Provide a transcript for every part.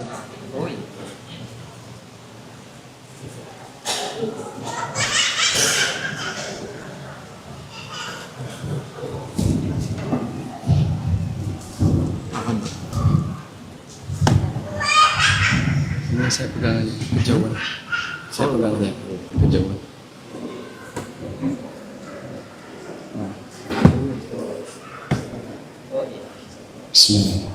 Oh iya. Apa Mbak? Ini saya pegang aja, kejauhan. Saya pegang aja, kejauhan. Bismillah.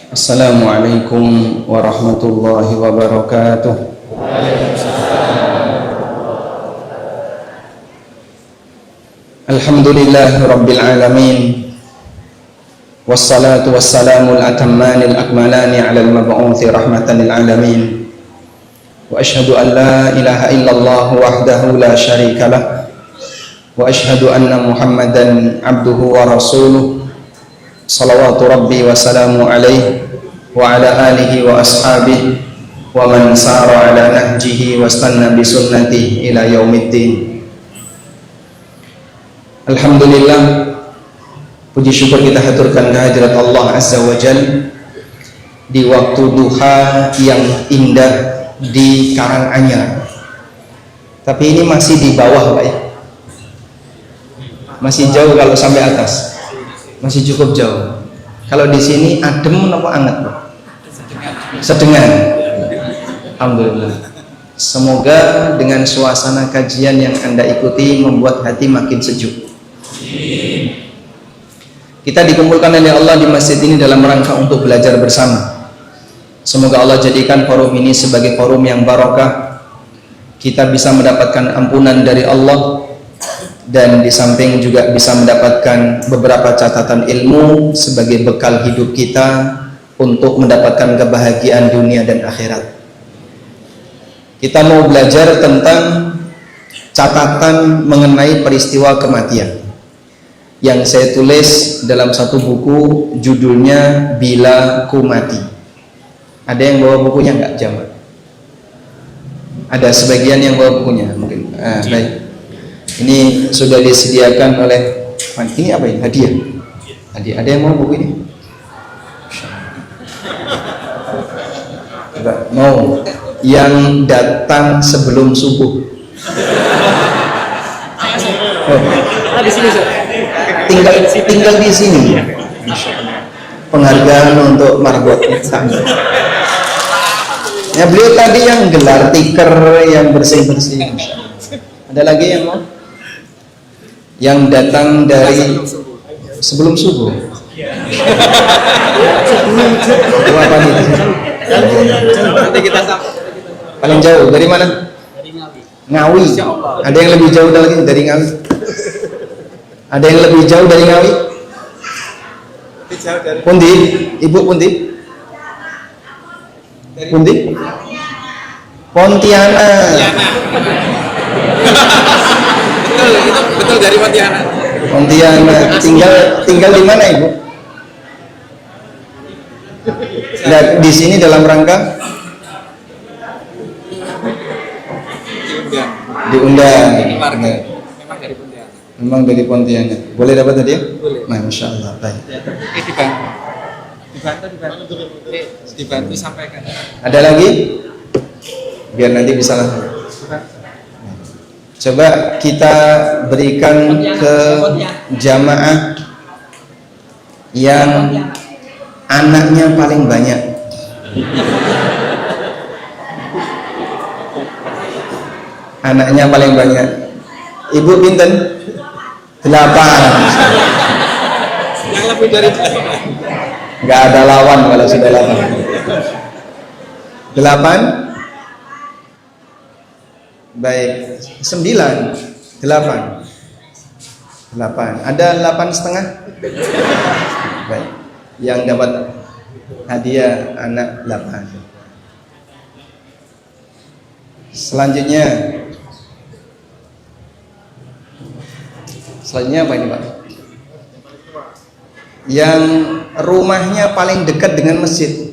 Assalamualaikum warahmatullahi wabarakatuh. Alhamdulillahi rabbil alamin. Wassalatu wassalamul atammanil akmalani ala al-mab'uthi rahmatan lil alamin. Wa ashhadu an la ilaha illallah wahdahu la syarika lah. Wa ashhadu anna Muhammadan abduhu wa rasuluh. Salawatu rabbi wa salamu alaihi wa ala alihi wa ashabihi wa man sara ala nahjihi wa istanna bi sunnatihi ila yaumiddin. Alhamdulillah, puji syukur kita haturkan kehadirat Allah Azza wa Jal di waktu duha yang indah di Karanganyar. Tapi ini masih di bawah Pak ya, masih jauh kalau sampai atas, masih cukup jauh. Kalau di sini adem apa anget Pak? Sedengan. Alhamdulillah. Semoga dengan suasana kajian yang Anda ikuti membuat hati makin sejuk. Kita dikumpulkan oleh Allah di masjid ini dalam rangka untuk belajar bersama. Semoga Allah jadikan forum ini sebagai forum yang barokah. Kita bisa mendapatkan ampunan dari Allah, dan di samping juga bisa mendapatkan beberapa catatan ilmu sebagai bekal hidup kita untuk mendapatkan kebahagiaan dunia dan akhirat. Kita mau belajar tentang catatan mengenai peristiwa kematian yang saya tulis dalam satu buku, judulnya Bila Ku Mati. Ada yang bawa bukunya nggak, Jamal? Ada sebagian yang bawa bukunya mungkin. Baik. Ini sudah disediakan oleh, ini apa ini? Hadiah. Hadiah. Ada yang mau buku ini? Enggak mau. Yang datang sebelum subuh. Oh. Di sini, Sir. Tinggal di sini. Penghargaan untuk marbot. Ya, beliau tadi yang gelar tikar, yang bersih-bersih. Ada lagi yang mau? Yang datang dari sebelum subuh. Apa itu? Nanti kita sampai. Paling jauh dari mana? Ngawi. Ada yang lebih jauh lagi dari Ngawi? Ada yang lebih jauh dari Ngawi? Pundi? Ibu Pundi? Pundi? Pontianak. Betul, itu betul dari Pontianak. Pontianak. Tinggal di mana Ibu? Nah, di sini dalam rangka diundang. Memang dari Pontianak. Memang dari Pontianak. Boleh dapat hadiah? Boleh. Masya Allah. Baik. Dibantu sampaikan. Ada lagi? Biar nanti bisa langsung. Coba kita berikan ke jamaah yang anaknya paling banyak. Anaknya paling banyak. Ibu pinten? 8. Yang lebih dari 8. Nggak ada lawan kalau sudah 8. 8? Baik. 9. 8. 8. Ada 8,5? Baik. Yang dapat hadiah anak 8. Selanjutnya apa ini Pak? Yang rumahnya paling dekat dengan masjid.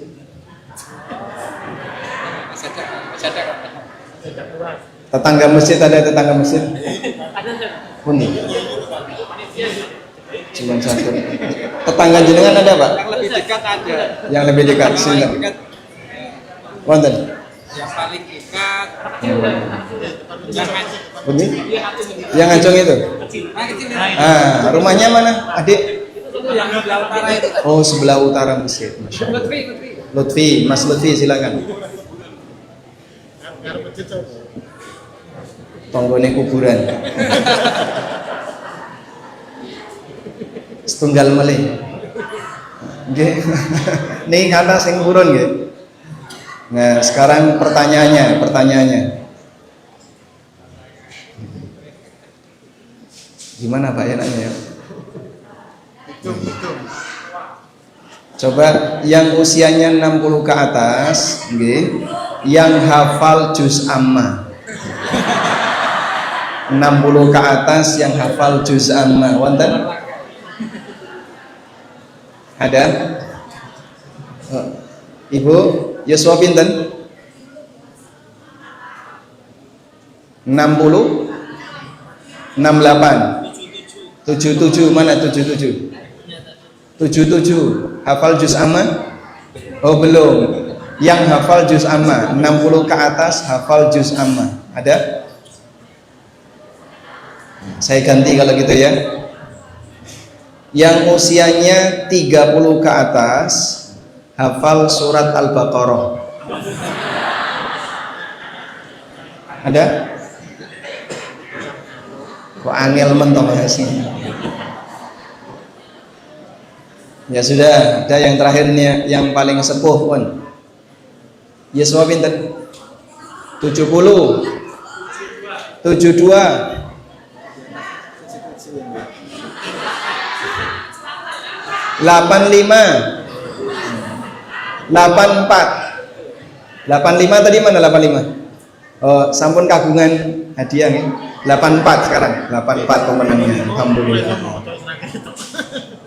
Tetangga masjid, ada tetangga masjid? Pundi? Cuma satu. Tetangga jenengan ada Pak? Yang lebih dekat ada. Yang lebih dekat Yang sini. paling dekat, Wonten. yang paling dekat. Ini? Yang Acung itu? Rumahnya mana? Adik? Itu yang sebelah utara itu. Oh, sebelah utara masjid. Masya Allah. Lutfi, Mas Lutfi silakan. Tonggone kuburan. Setunggal melih. Nggih. Ning kata sing purun nggih. Nah, sekarang pertanyaannya. Gimana Pak enaknya ya? Coba yang usianya 60 ke atas, nggih, yang hafal juz amma. 60 ke atas yang hafal juz amma. Wonten? Ada? Oh. Ibu, yuswa pinten? 60 68 77 mana 77 77 hafal juz amma? Oh belum. Yang hafal juz amma 60 ke atas hafal juz amma ada? Saya ganti kalau gitu ya. Yang usianya 30 ke atas hafal surat Al-Baqarah ada? Kok angel mentong ya sih? Ya sudah, ada yang terakhir nih, yang paling sepuh pun. Yeswa pinten? 70 72 85 84 85 tadi mana 85? Oh, sampun kagungan hadiah nih. 84 sekarang. 84 pemenangnya. Alhamdulillah.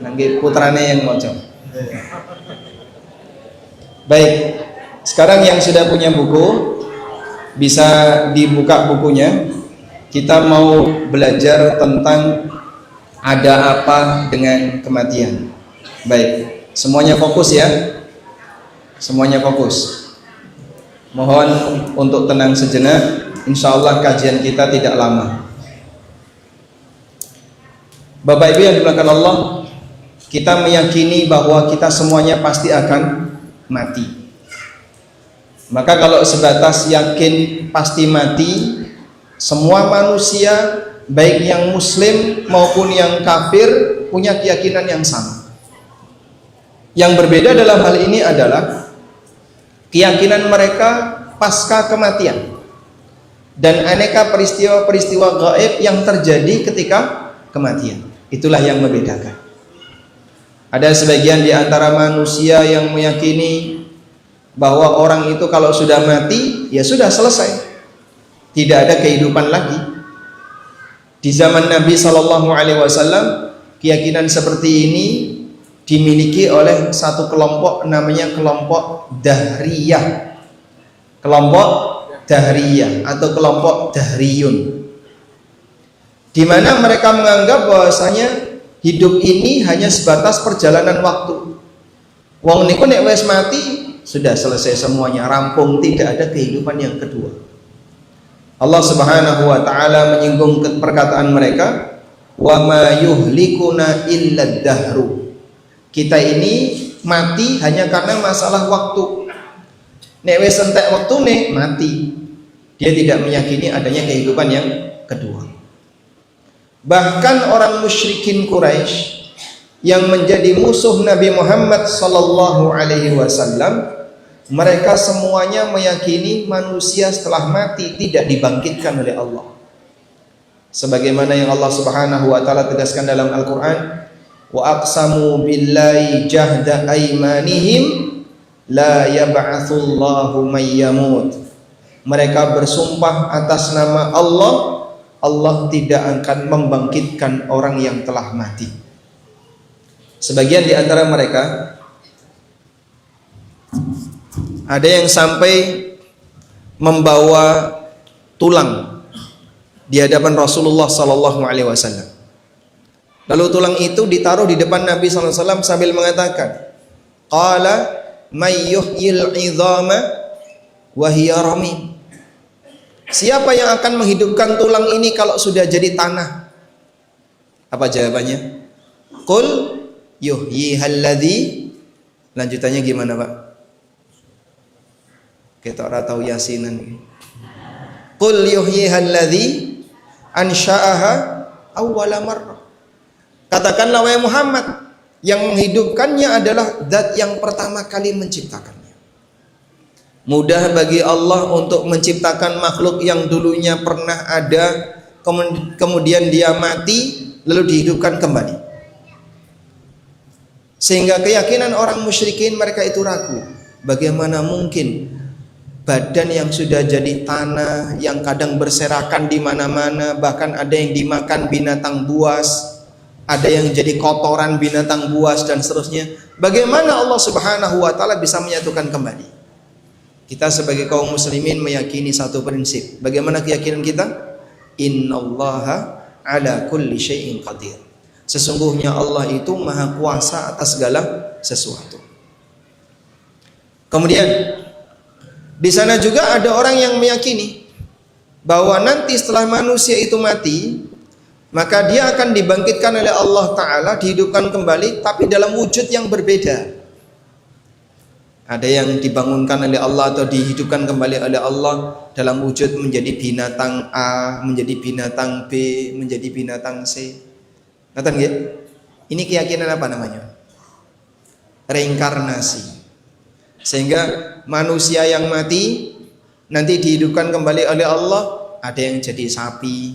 Nanti putrane yang moco. Baik. Sekarang yang sudah punya buku bisa dibuka bukunya. Kita mau belajar tentang ada apa dengan kematian. Baik. Semuanya fokus ya. Semuanya fokus. Mohon untuk tenang sejenak. Insya Allah kajian kita tidak lama. Bapak Ibu yang dimuliakan Allah, kita meyakini bahwa kita semuanya pasti akan mati. Maka kalau sebatas yakin pasti mati, semua manusia baik yang muslim maupun yang kafir punya keyakinan yang sama. Yang berbeda dalam hal ini adalah keyakinan mereka pasca kematian dan aneka peristiwa-peristiwa gaib yang terjadi ketika kematian. Itulah yang membedakan. Ada sebagian di antara manusia yang meyakini bahwa orang itu kalau sudah mati ya sudah selesai, tidak ada kehidupan lagi. Di zaman Nabi SAW keyakinan seperti ini dimiliki oleh satu kelompok namanya kelompok Dahriyah. Kelompok Dahriyah atau kelompok Dahriyun, di mana mereka menganggap bahwasanya hidup ini hanya sebatas perjalanan waktu. Wong niku nek wis mati sudah selesai semuanya, rampung, tidak ada kehidupan yang kedua. Allah Subhanahu wa taala menyinggung perkataan mereka, wa ma yuhlikuna illa dahru. Kita ini mati hanya karena masalah waktu. Nek wis entek waktune mati. Dia tidak meyakini adanya kehidupan yang kedua. Bahkan orang musyrikin Quraisy yang menjadi musuh Nabi Muhammad sallallahu alaihi wasallam, mereka semuanya meyakini manusia setelah mati tidak dibangkitkan oleh Allah. Sebagaimana yang Allah Subhanahu wa taala tegaskan dalam Al-Qur'an, wa aqsamu billahi jahda aymanihim la yab'atsullahu may yamut. Mereka bersumpah atas nama Allah, Allah tidak akan membangkitkan orang yang telah mati. Sebagian di antara mereka ada yang sampai membawa tulang di hadapan Rasulullah sallallahu alaihi wasallam. Lalu tulang itu ditaruh di depan Nabi SAW sambil mengatakan, qala may yuhyil 'idhama wa hiya ramim. Siapa yang akan menghidupkan tulang ini kalau sudah jadi tanah? Apa jawabannya? Qul yuhyihalladzi. Lanjutannya gimana, Pak? Kita ora tahu yasinan. Qul yuhyihalladzi ansha'aha awwala marrah. Katakanlah wahai Muhammad, yang menghidupkannya adalah zat yang pertama kali menciptakannya. Mudah bagi Allah untuk menciptakan makhluk yang dulunya pernah ada, kemudian dia mati, lalu dihidupkan kembali. Sehingga keyakinan orang musyrikin mereka itu ragu. Bagaimana mungkin badan yang sudah jadi tanah, yang kadang berserakan di mana-mana, bahkan ada yang dimakan binatang buas, ada yang jadi kotoran binatang buas dan seterusnya. Bagaimana Allah Subhanahu wa taala bisa menyatukan kembali? Kita sebagai kaum muslimin meyakini satu prinsip. Bagaimana keyakinan kita? Innallaha ala kulli syai'in qadir. Sesungguhnya Allah itu maha kuasa atas segala sesuatu. Kemudian di sana juga ada orang yang meyakini bahwa nanti setelah manusia itu mati, maka dia akan dibangkitkan oleh Allah Ta'ala, dihidupkan kembali, tapi dalam wujud yang berbeda. Ada yang dibangunkan oleh Allah atau dihidupkan kembali oleh Allah dalam wujud menjadi binatang A, menjadi binatang B, menjadi binatang C. Ngerti nggih? Ini keyakinan apa namanya? Reinkarnasi. Sehingga manusia yang mati nanti dihidupkan kembali oleh Allah, ada yang jadi sapi,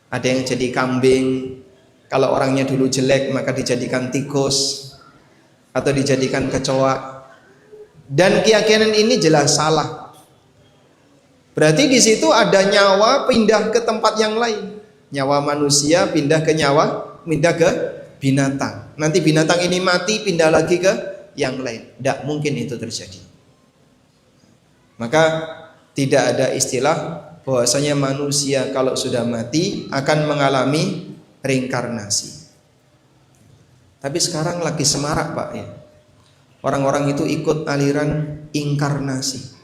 ada yang jadi kambing. Kalau orangnya dulu jelek maka dijadikan tikus atau dijadikan kecoa. Dan keyakinan ini jelas salah. Berarti di situ ada nyawa pindah ke tempat yang lain. Nyawa manusia pindah ke binatang. Nanti binatang ini mati pindah lagi ke yang lain. Tidak mungkin itu terjadi. Maka tidak ada istilah bahwasanya manusia kalau sudah mati akan mengalami reinkarnasi. Tapi sekarang lagi semarak, Pak, ya. Orang-orang itu ikut aliran inkarnasi,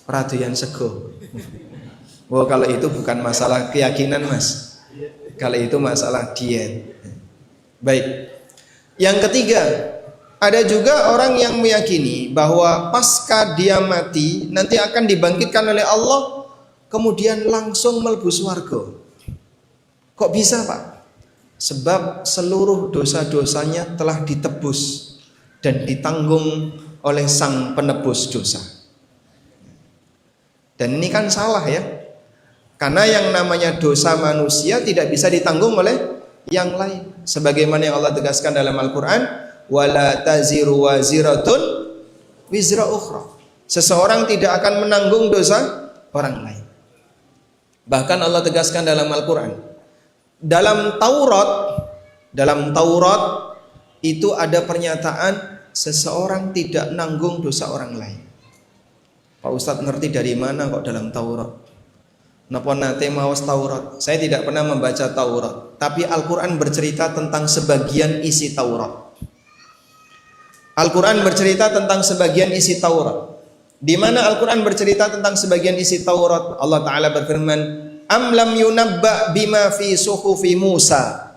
perhatian sego. Wah, kalau itu bukan masalah keyakinan, Mas. Kalau itu masalah diet. Baik. Yang ketiga, ada juga orang yang meyakini bahwa pasca dia mati nanti akan dibangkitkan oleh Allah, kemudian langsung mlebu swarga. Kok bisa, Pak? Sebab seluruh dosa-dosanya telah ditebus dan ditanggung oleh sang penebus dosa. Dan ini kan salah, ya. Karena yang namanya dosa manusia tidak bisa ditanggung oleh yang lain. Sebagaimana yang Allah tegaskan dalam Al-Quran, wala taziru waziratun wizra ukhra. Seseorang tidak akan menanggung dosa orang lain. Bahkan Allah tegaskan dalam Al-Quran, dalam Taurat itu ada pernyataan seseorang tidak nanggung dosa orang lain. Pak Ustadz ngerti dari mana kok dalam Taurat? Napa nate maos Taurat? Saya tidak pernah membaca Taurat, tapi Al-Quran bercerita tentang sebagian isi Taurat. Al-Quran bercerita tentang sebagian isi Taurat. Di mana Al-Quran bercerita tentang sebagian isi Taurat, Allah Ta'ala berfirman, am lam yunabba bima fi suhufi Musa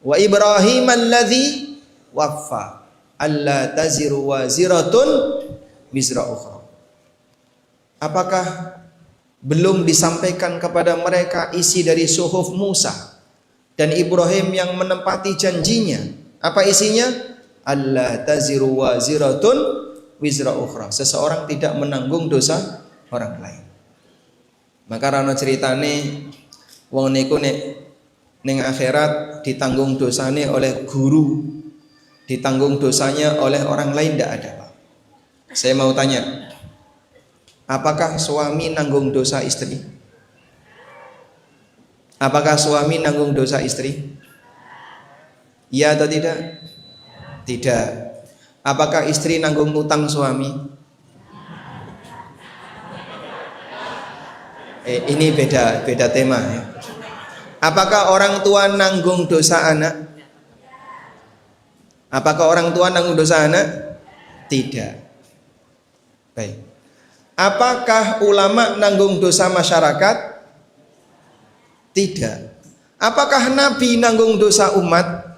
wa Ibrahim alladhi waffa alla taziru waziratun wizra ukhra. Apakah belum disampaikan kepada mereka isi dari suhuf Musa dan Ibrahim yang menempati janjinya? Apa isinya? Alla taziru waziratun wizra ukhra. Seseorang tidak menanggung dosa orang lain. Maka rano ceritane wong niku nek ning akhirat ditanggung dosane oleh guru, ditanggung dosanya oleh orang lain, tidak ada, Pak. Saya mau tanya, apakah suami nanggung dosa istri? Apakah suami nanggung dosa istri? Iya atau tidak? Tidak. Apakah istri nanggung utang suami? Ini beda tema, ya. Apakah orang tua nanggung dosa anak? Apakah orang tua nanggung dosa anak? Tidak. Baik. Apakah ulama nanggung dosa masyarakat? Tidak. Apakah Nabi nanggung dosa umat?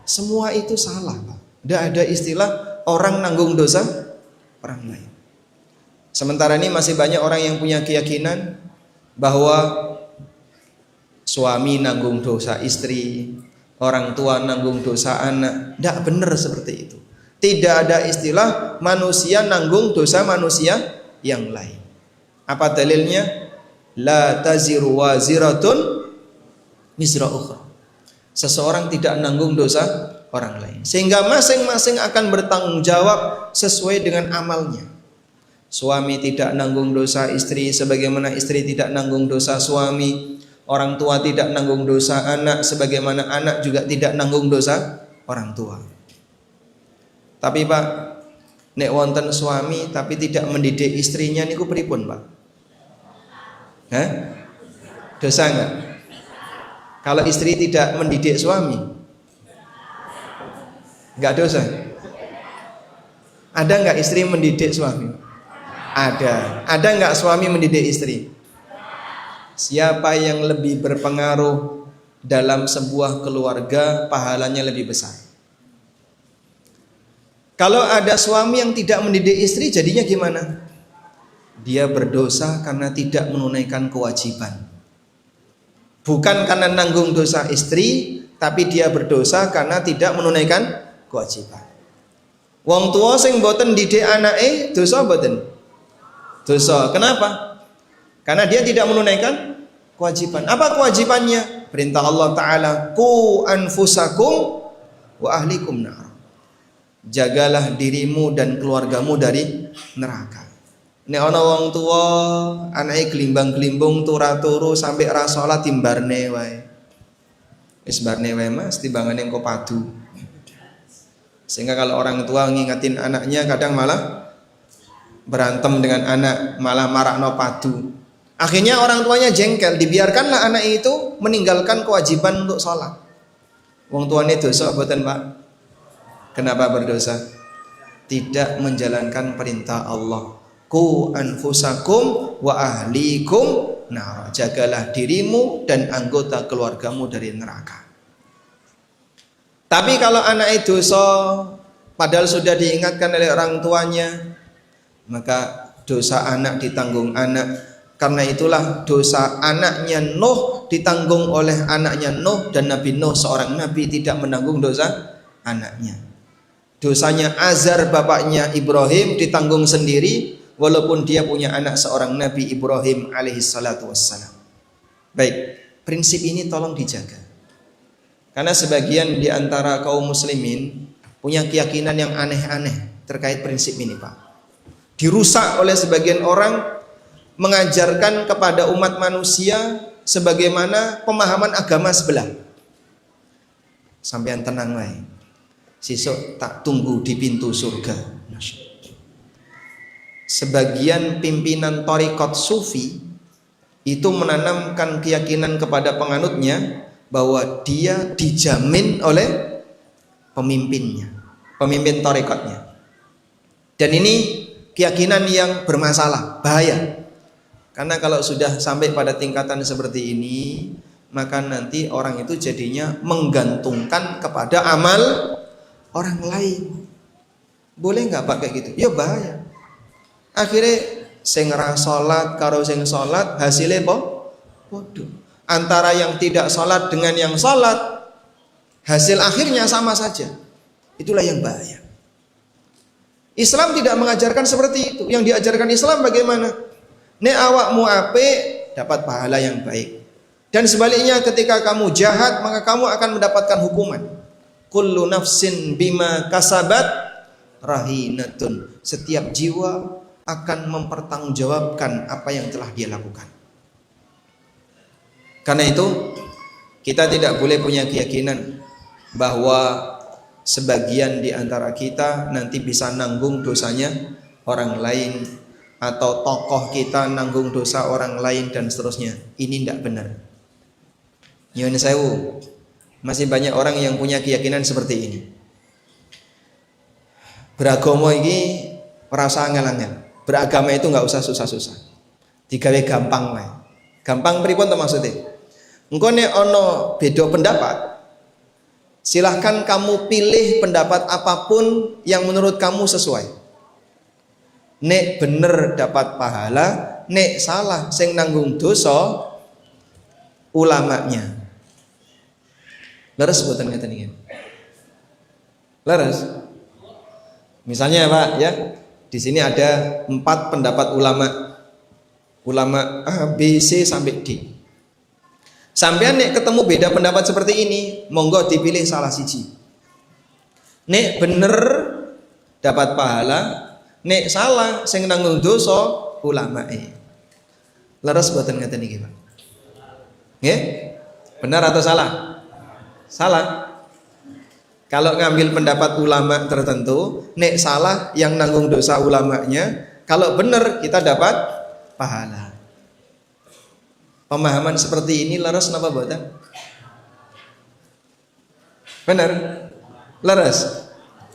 Semua itu salah, Pak. Tidak ada istilah orang nanggung dosa orang lain. Sementara ini masih banyak orang yang punya keyakinan bahwa suami nanggung dosa istri, orang tua nanggung dosa anak. Tidak benar seperti itu. Tidak ada istilah manusia nanggung dosa manusia yang lain. Apa dalilnya? La taziru waziratun wizra ukhra. Seseorang tidak nanggung dosa orang lain, sehingga masing-masing akan bertanggung jawab sesuai dengan amalnya. Suami tidak nanggung dosa istri sebagaimana istri tidak nanggung dosa suami. Orang tua tidak nanggung dosa anak sebagaimana anak juga tidak nanggung dosa orang tua. Tapi Pak, nek wonten suami tapi tidak mendidik istrinya niku pripun, Pak? Hah? Dosa enggak? Kalau istri tidak mendidik suami, enggak dosa? Ada enggak istri mendidik suami? Ada. Ada enggak suami mendidik istri? Siapa yang lebih berpengaruh dalam sebuah keluarga, pahalanya lebih besar. Kalau ada suami yang tidak mendidik istri, jadinya gimana? Dia berdosa karena tidak menunaikan kewajiban. Bukan karena nanggung dosa istri, tapi dia berdosa karena tidak menunaikan kewajiban. Wong tua sing boten didik anake dosa boten? Dosa. Kenapa? Karena dia tidak menunaikan kewajiban. Apa kewajibannya? Perintah Allah Ta'ala, qu anfusakum wa ahlikum nar. Jagalah dirimu dan keluargamu dari neraka. Nek ana wong tua anake glimbang-glimbung turu sampai ra salat timbarne wae. Wis barne wae Mas, timbangane engko padu. Sehingga kalau orang tua ngingetin anaknya kadang malah berantem dengan anak, malah marakno padu. Akhirnya orang tuanya jengkel, dibiarkanlah anak itu meninggalkan kewajiban untuk sholat. Wong tuane dosa boten, Pak? Kenapa berdosa? Tidak menjalankan perintah Allah. Qu anfusakum wa ahlikum nar. Jagalah dirimu dan anggota keluargamu dari neraka. Tapi kalau anak itu dosa, padahal sudah diingatkan oleh orang tuanya, maka dosa anak ditanggung anak. Karena itulah dosa anaknya Nuh ditanggung oleh anaknya Nuh, dan Nabi Nuh seorang nabi tidak menanggung dosa anaknya. Dosanya Azar bapaknya Ibrahim ditanggung sendiri, walaupun dia punya anak seorang Nabi Ibrahim alaihissalatu wassalam. Baik, prinsip ini tolong dijaga. Karena sebagian di antara kaum muslimin punya keyakinan yang aneh-aneh terkait prinsip ini, Pak. Dirusak oleh sebagian orang, mengajarkan kepada umat manusia sebagaimana pemahaman agama sebelah. Sampean tenang wae. Sesuk tak tunggu di pintu surga. Sebagian pimpinan thariqat sufi itu menanamkan keyakinan kepada penganutnya bahwa dia dijamin oleh pemimpinnya, pemimpin thariqatnya. Dan ini keyakinan yang bermasalah, bahaya. Karena kalau sudah sampai pada tingkatan seperti ini, maka nanti orang itu jadinya menggantungkan kepada amal orang lain. Boleh nggak Pak kayak gitu? Ya bahaya. Akhirnya sing ra salat karo sing salat hasilnya bodoh. Antara yang tidak salat dengan yang salat, hasil akhirnya sama saja. Itulah yang bahaya. Islam tidak mengajarkan seperti itu. Yang diajarkan Islam bagaimana? Nek awakmu apik dapat pahala yang baik. Dan sebaliknya ketika kamu jahat maka kamu akan mendapatkan hukuman. Kullu nafsin bima kasabat rahinatun. Setiap jiwa akan mempertanggungjawabkan apa yang telah dia lakukan. Karena itu kita tidak boleh punya keyakinan bahwa sebagian di antara kita nanti bisa nanggung dosanya orang lain, atau tokoh kita nanggung dosa orang lain dan seterusnya. Ini tidak benar. Nyuwun sewu. Masih banyak orang yang punya keyakinan seperti ini. Beragama ini rasa angel-angel. Beragama itu nggak usah susah-susah. Digawe gampang wae. Gampang pripun to maksudnya? Engko nek ana beda pendapat, silahkan kamu pilih pendapat apapun yang menurut kamu sesuai. Nek bener dapat pahala, nek salah sing nanggung dosa ulamanya. Leres boten ngeten iki. Leres. Misalnya Pak ya, di sini ada 4 pendapat ulama A, B, C sampai D. Sampean nek ketemu beda pendapat seperti ini, monggo dipilih salah siji. Nek bener dapat pahala, nek salah sing nanggung dosa ulamae. Leres boten ngeten iki, Pak. Nggih? Benar atau salah? Salah. Kalau ngambil pendapat ulama tertentu, nek salah yang nanggung dosa ulamanya, kalau benar kita dapat pahala. Pemahaman seperti ini leres napa boten? Benar? Leres?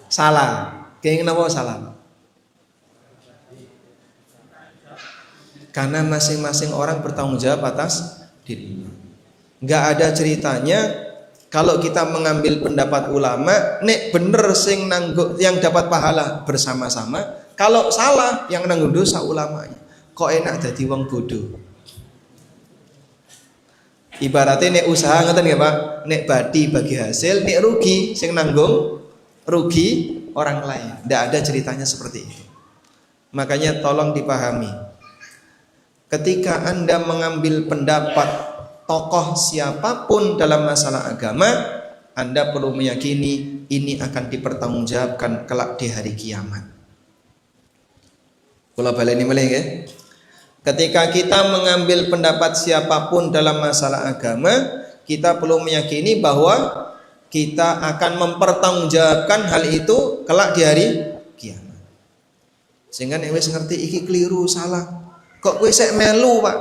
Salah. Kenging napa salah? Karena masing-masing orang bertanggung jawab atas dirinya. Enggak ada ceritanya kalau kita mengambil pendapat ulama, nek bener sing nanggung yang dapat pahala bersama-sama, kalau salah yang nanggung dosa ulamanya. Kok enak jadi wong bodoh. Ibaratnya nek usaha ngoten ya Pak, nek bagi hasil, nek rugi sing nanggung rugi orang lain. Tidak ada ceritanya seperti itu. Makanya tolong dipahami. Ketika Anda mengambil pendapat tokoh siapapun dalam masalah agama, Anda perlu meyakini ini akan dipertanggungjawabkan kelak di hari kiamat. Kula baleni malih nggih. Ketika kita mengambil pendapat siapapun dalam masalah agama, kita perlu meyakini bahwa kita akan mempertanggungjawabkan hal itu kelak di hari kiamat. Sehingga nek wis ngerti iki keliru salah, kok kowe sek melu, Pak?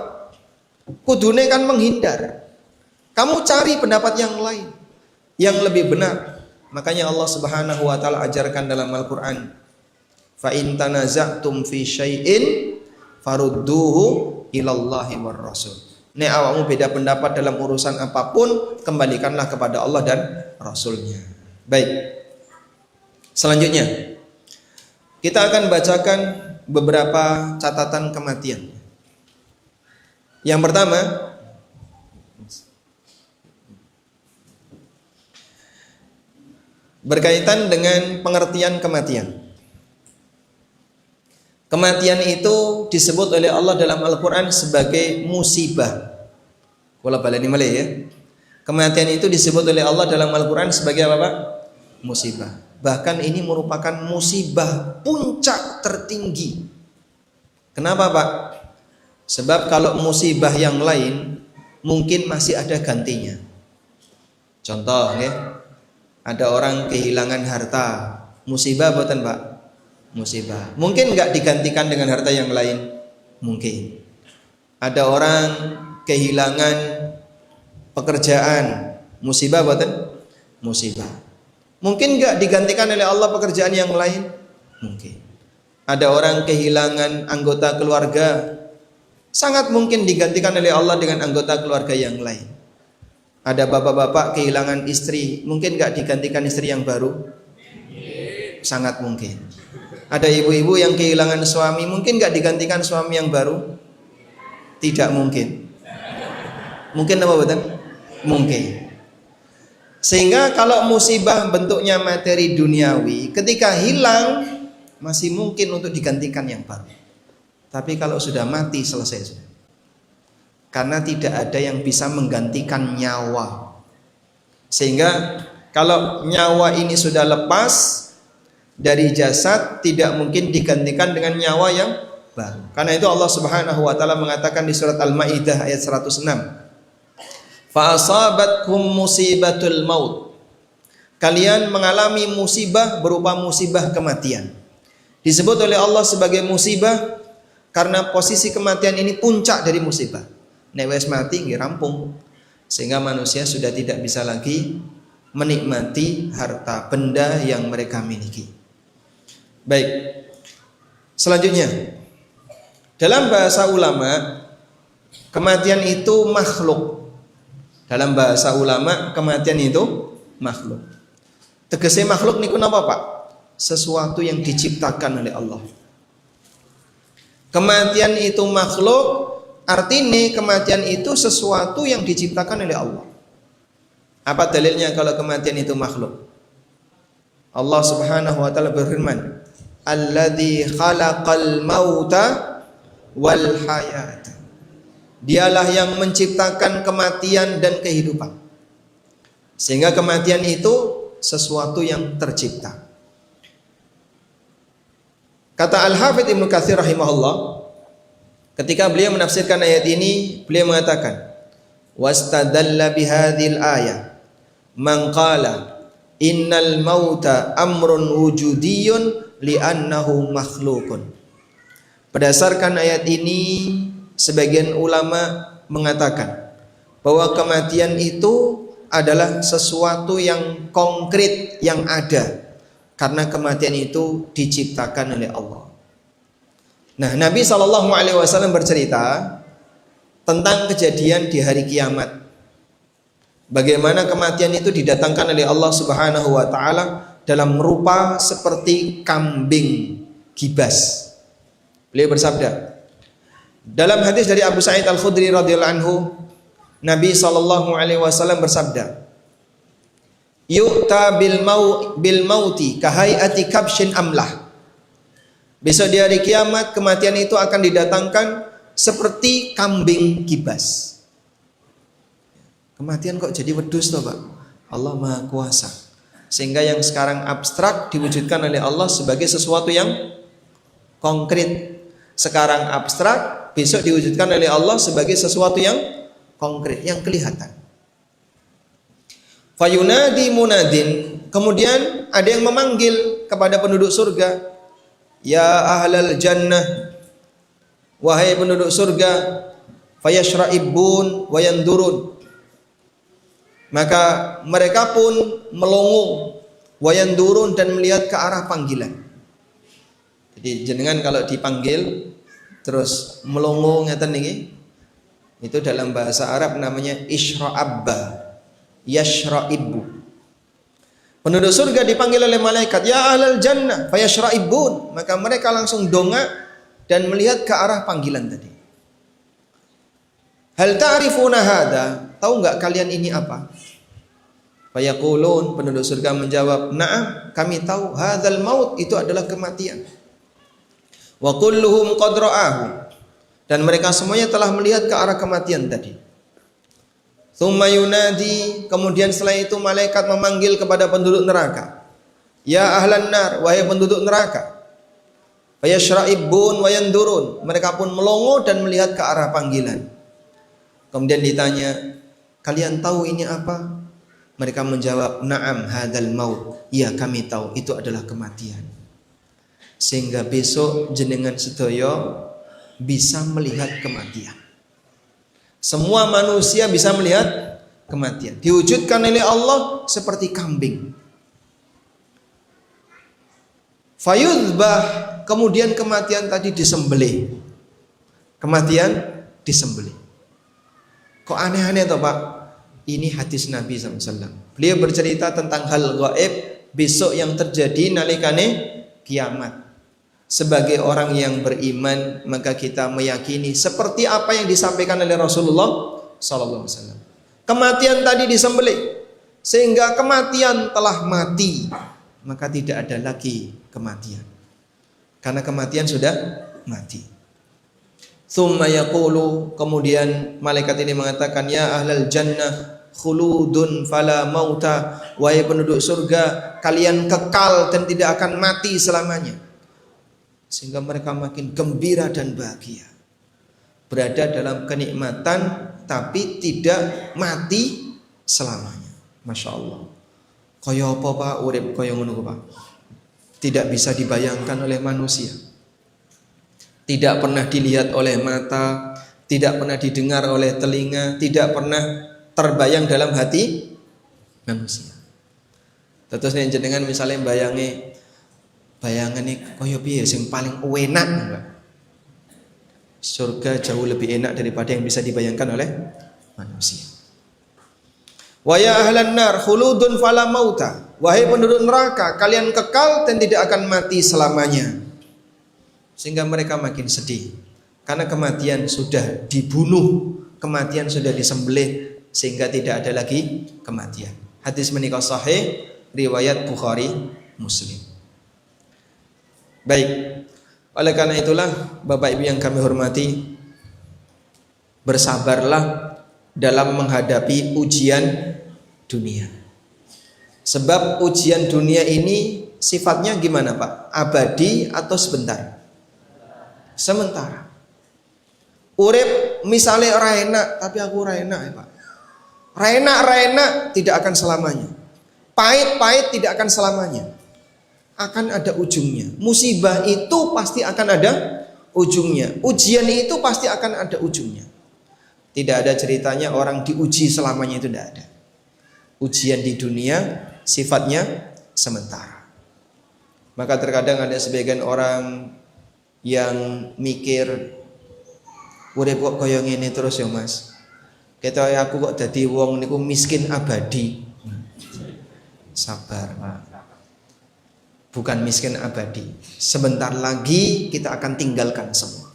Kudune kan menghindar. Kamu cari pendapat yang lain yang lebih benar. Makanya Allah Subhanahu wa taala ajarkan dalam Al-Qur'an, fa in tanaza'tum fi syai'in farudduhu ilallahi war rasul. Nek awakmu beda pendapat dalam urusan apapun, kembalikanlah kepada Allah dan Rasulnya. Baik. Selanjutnya kita akan bacakan beberapa catatan kematian. Yang pertama, berkaitan dengan pengertian kematian. Kematian itu disebut oleh Allah dalam Al-Quran sebagai musibah. Kula baleni malih ya. Kematian itu disebut oleh Allah dalam Al-Quran sebagai apa Pak? Musibah. Bahkan ini merupakan musibah puncak tertinggi. Kenapa Pak? Sebab kalau musibah yang lain mungkin masih ada gantinya. Contoh ya, ada orang kehilangan harta, musibah bukan Pak? Musibah. Mungkin nggak digantikan dengan harta yang lain? Mungkin. Ada orang kehilangan pekerjaan, musibah bukan? Musibah. Mungkin nggak digantikan oleh Allah pekerjaan yang lain? Mungkin. Ada orang kehilangan anggota keluarga, sangat mungkin digantikan oleh Allah dengan anggota keluarga yang lain. Ada bapak-bapak kehilangan istri, mungkin gak digantikan istri yang baru? Sangat mungkin. Ada ibu-ibu yang kehilangan suami, mungkin gak digantikan suami yang baru? Tidak mungkin. Mungkin apa betul? Mungkin. Sehingga kalau musibah bentuknya materi duniawi, ketika hilang masih mungkin untuk digantikan yang baru. Tapi kalau sudah mati selesai sudah. Karena tidak ada yang bisa menggantikan nyawa. Sehingga kalau nyawa ini sudah lepas dari jasad, tidak mungkin digantikan dengan nyawa yang baru. Karena itu Allah Subhanahu wa taala mengatakan di surat Al-Maidah ayat 106. Fa asabatkum musibatul maut. Kalian mengalami musibah berupa musibah kematian. Disebut oleh Allah sebagai musibah karena posisi kematian ini puncak dari musibah. Nek wis mati nggih rampung. sehingga manusia sudah tidak bisa lagi menikmati harta benda yang mereka miliki. Baik, selanjutnya dalam bahasa ulama kematian itu makhluk. Dalam bahasa ulama kematian itu makhluk. Tegese makhluk niku napa Pak? Sesuatu yang diciptakan oleh Allah. Kematian itu makhluk, artinya kematian itu sesuatu yang diciptakan oleh Allah. Apa dalilnya kalau kematian itu makhluk? Allah Subhanahu wa taala berfirman, "Alladzi khalaqal mauta wal hayata." Dialah yang menciptakan kematian dan kehidupan. Sehingga kematian itu sesuatu yang tercipta. Kata Al-Hafidz Ibnu Katsir rahimahullah, ketika beliau menafsirkan ayat ini, beliau mengatakan, "Wastadalla bihadhil ayah man qala innal mauta amrun wujudiyyun li'annahu makhlukun." Berdasarkan ayat ini, sebagian ulama mengatakan bahwa kematian itu adalah sesuatu yang konkret, yang ada, karena kematian itu diciptakan oleh Allah. Nah, Nabi SAW bercerita tentang kejadian di hari kiamat. Bagaimana kematian itu didatangkan oleh Allah Subhanahu wa taala dalam rupa seperti kambing gibas. Beliau bersabda, dalam hadis dari Abu Sa'id Al-Khudri radhiyallahu anhu, Nabi SAW bersabda, "Yu'ta bil mauti kahayati kabshin amlah." Besok di hari kiamat kematian itu akan didatangkan seperti kambing gibas. Kematian kok jadi wedus toh Pak? Allah Maha Kuasa. Sehingga yang sekarang abstrak diwujudkan oleh Allah sebagai sesuatu yang konkret. Sekarang abstrak, besok diwujudkan oleh Allah sebagai sesuatu yang konkret, yang kelihatan. Fayunadi munadin, kemudian ada yang memanggil kepada penduduk surga, "Ya ahlal jannah, wahai penduduk surga, fayashra'ibun wa yandurun." Maka mereka pun melongo, wa yandurun, dan melihat ke arah panggilan. Jadi jenengan kalau dipanggil terus melongo ngeten niki, itu dalam bahasa Arab namanya isyra'abba, yashra'ibbu. Penduduk surga dipanggil oleh malaikat, "Ya ahlal jannah fayashra'ibun." Maka mereka langsung dongak dan melihat ke arah panggilan tadi. "Hal ta'rifuna hadza?" Tahu enggak kalian ini apa? Fayaqulun, penduduk surga menjawab, "Na'am, kami tahu, hadzal maut, itu adalah kematian." Wa kulluhum qad ra'ahu, dan mereka semuanya telah melihat ke arah kematian tadi. Tsumma yunadi, kemudian setelah itu malaikat memanggil kepada penduduk neraka, "Ya ahlan nar, wahai penduduk neraka." Fayashra'ibun wa yandurun, mereka pun melongo dan melihat ke arah panggilan. Kemudian ditanya, "Kalian tahu ini apa?" Mereka menjawab, "Na'am, hadzal maut." Ya, kami tahu, itu adalah kematian. Sehingga besok jenengan sedaya bisa melihat kematian. Semua manusia bisa melihat kematian. Diwujudkan oleh Allah seperti kambing. Fayudbah, kemudian kematian tadi disembelih. Kematian disembelih. Kok aneh-aneh toh Pak? Ini hadis Nabi SAW. Beliau bercerita tentang hal gaib besok yang terjadi nalikane kiamat. Sebagai orang yang beriman, maka kita meyakini seperti apa yang disampaikan oleh Rasulullah SAW. Kematian tadi disembelih, sehingga kematian telah mati, maka tidak ada lagi kematian, karena kematian sudah mati. Tsumma yaqulu, kemudian malaikat ini mengatakan, "Ya ahlal jannah khuludun fala mauta." Wahai penduduk surga, kalian kekal dan tidak akan mati selamanya. Sehingga mereka makin gembira dan bahagia, berada dalam kenikmatan tapi tidak mati selamanya. Masya Allah. Kaya apa Pak urip kaya ngono Pak? Tidak bisa dibayangkan oleh manusia. Tidak pernah dilihat oleh mata, tidak pernah didengar oleh telinga, tidak pernah terbayang dalam hati manusia. Terus nek jenengan misalnya bayangan nih koyo piye sing paling enak. Surga jauh lebih enak daripada yang bisa dibayangkan oleh manusia. Wa ya ahlan nar khuludun fala mauta. Wahai penduduk neraka, kalian kekal dan tidak akan mati selamanya. Sehingga mereka makin sedih. Karena kematian sudah dibunuh, kematian sudah disembelih, sehingga tidak ada lagi kematian. Hadis menikah sahih, riwayat Bukhari, Muslim. Baik, oleh karena itulah Bapak Ibu yang kami hormati, bersabarlah dalam menghadapi ujian dunia. Sebab ujian dunia ini sifatnya gimana Pak? Abadi atau sebentar? Sementara. Urip misalnya enak, tapi aku enak ya Pak. Enak tidak akan selamanya. Pahit tidak akan selamanya. Akan ada ujungnya. Musibah itu pasti akan ada ujungnya. Ujian itu pasti akan ada ujungnya. Tidak ada ceritanya orang diuji selamanya, itu tidak ada. Ujian di dunia sifatnya sementara. Maka terkadang ada sebagian orang yang mikir, urip kok kaya ngene terus ya Mas. Ketoke aku kok dadi wong niku miskin abadi. Sabar, Pak. Bukan miskin abadi. Sebentar lagi kita akan tinggalkan semua.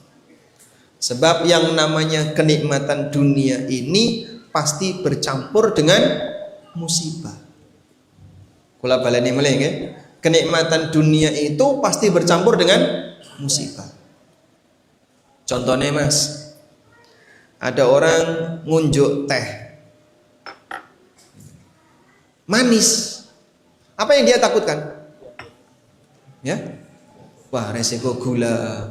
Sebab yang namanya kenikmatan dunia ini pasti bercampur dengan musibah. Kula baleni meleh nggih. Kenikmatan dunia itu pasti bercampur dengan musibah. Contohnya Mas, ada orang ngunjuk teh manis. Apa yang dia takutkan? Ya, wah resiko gula,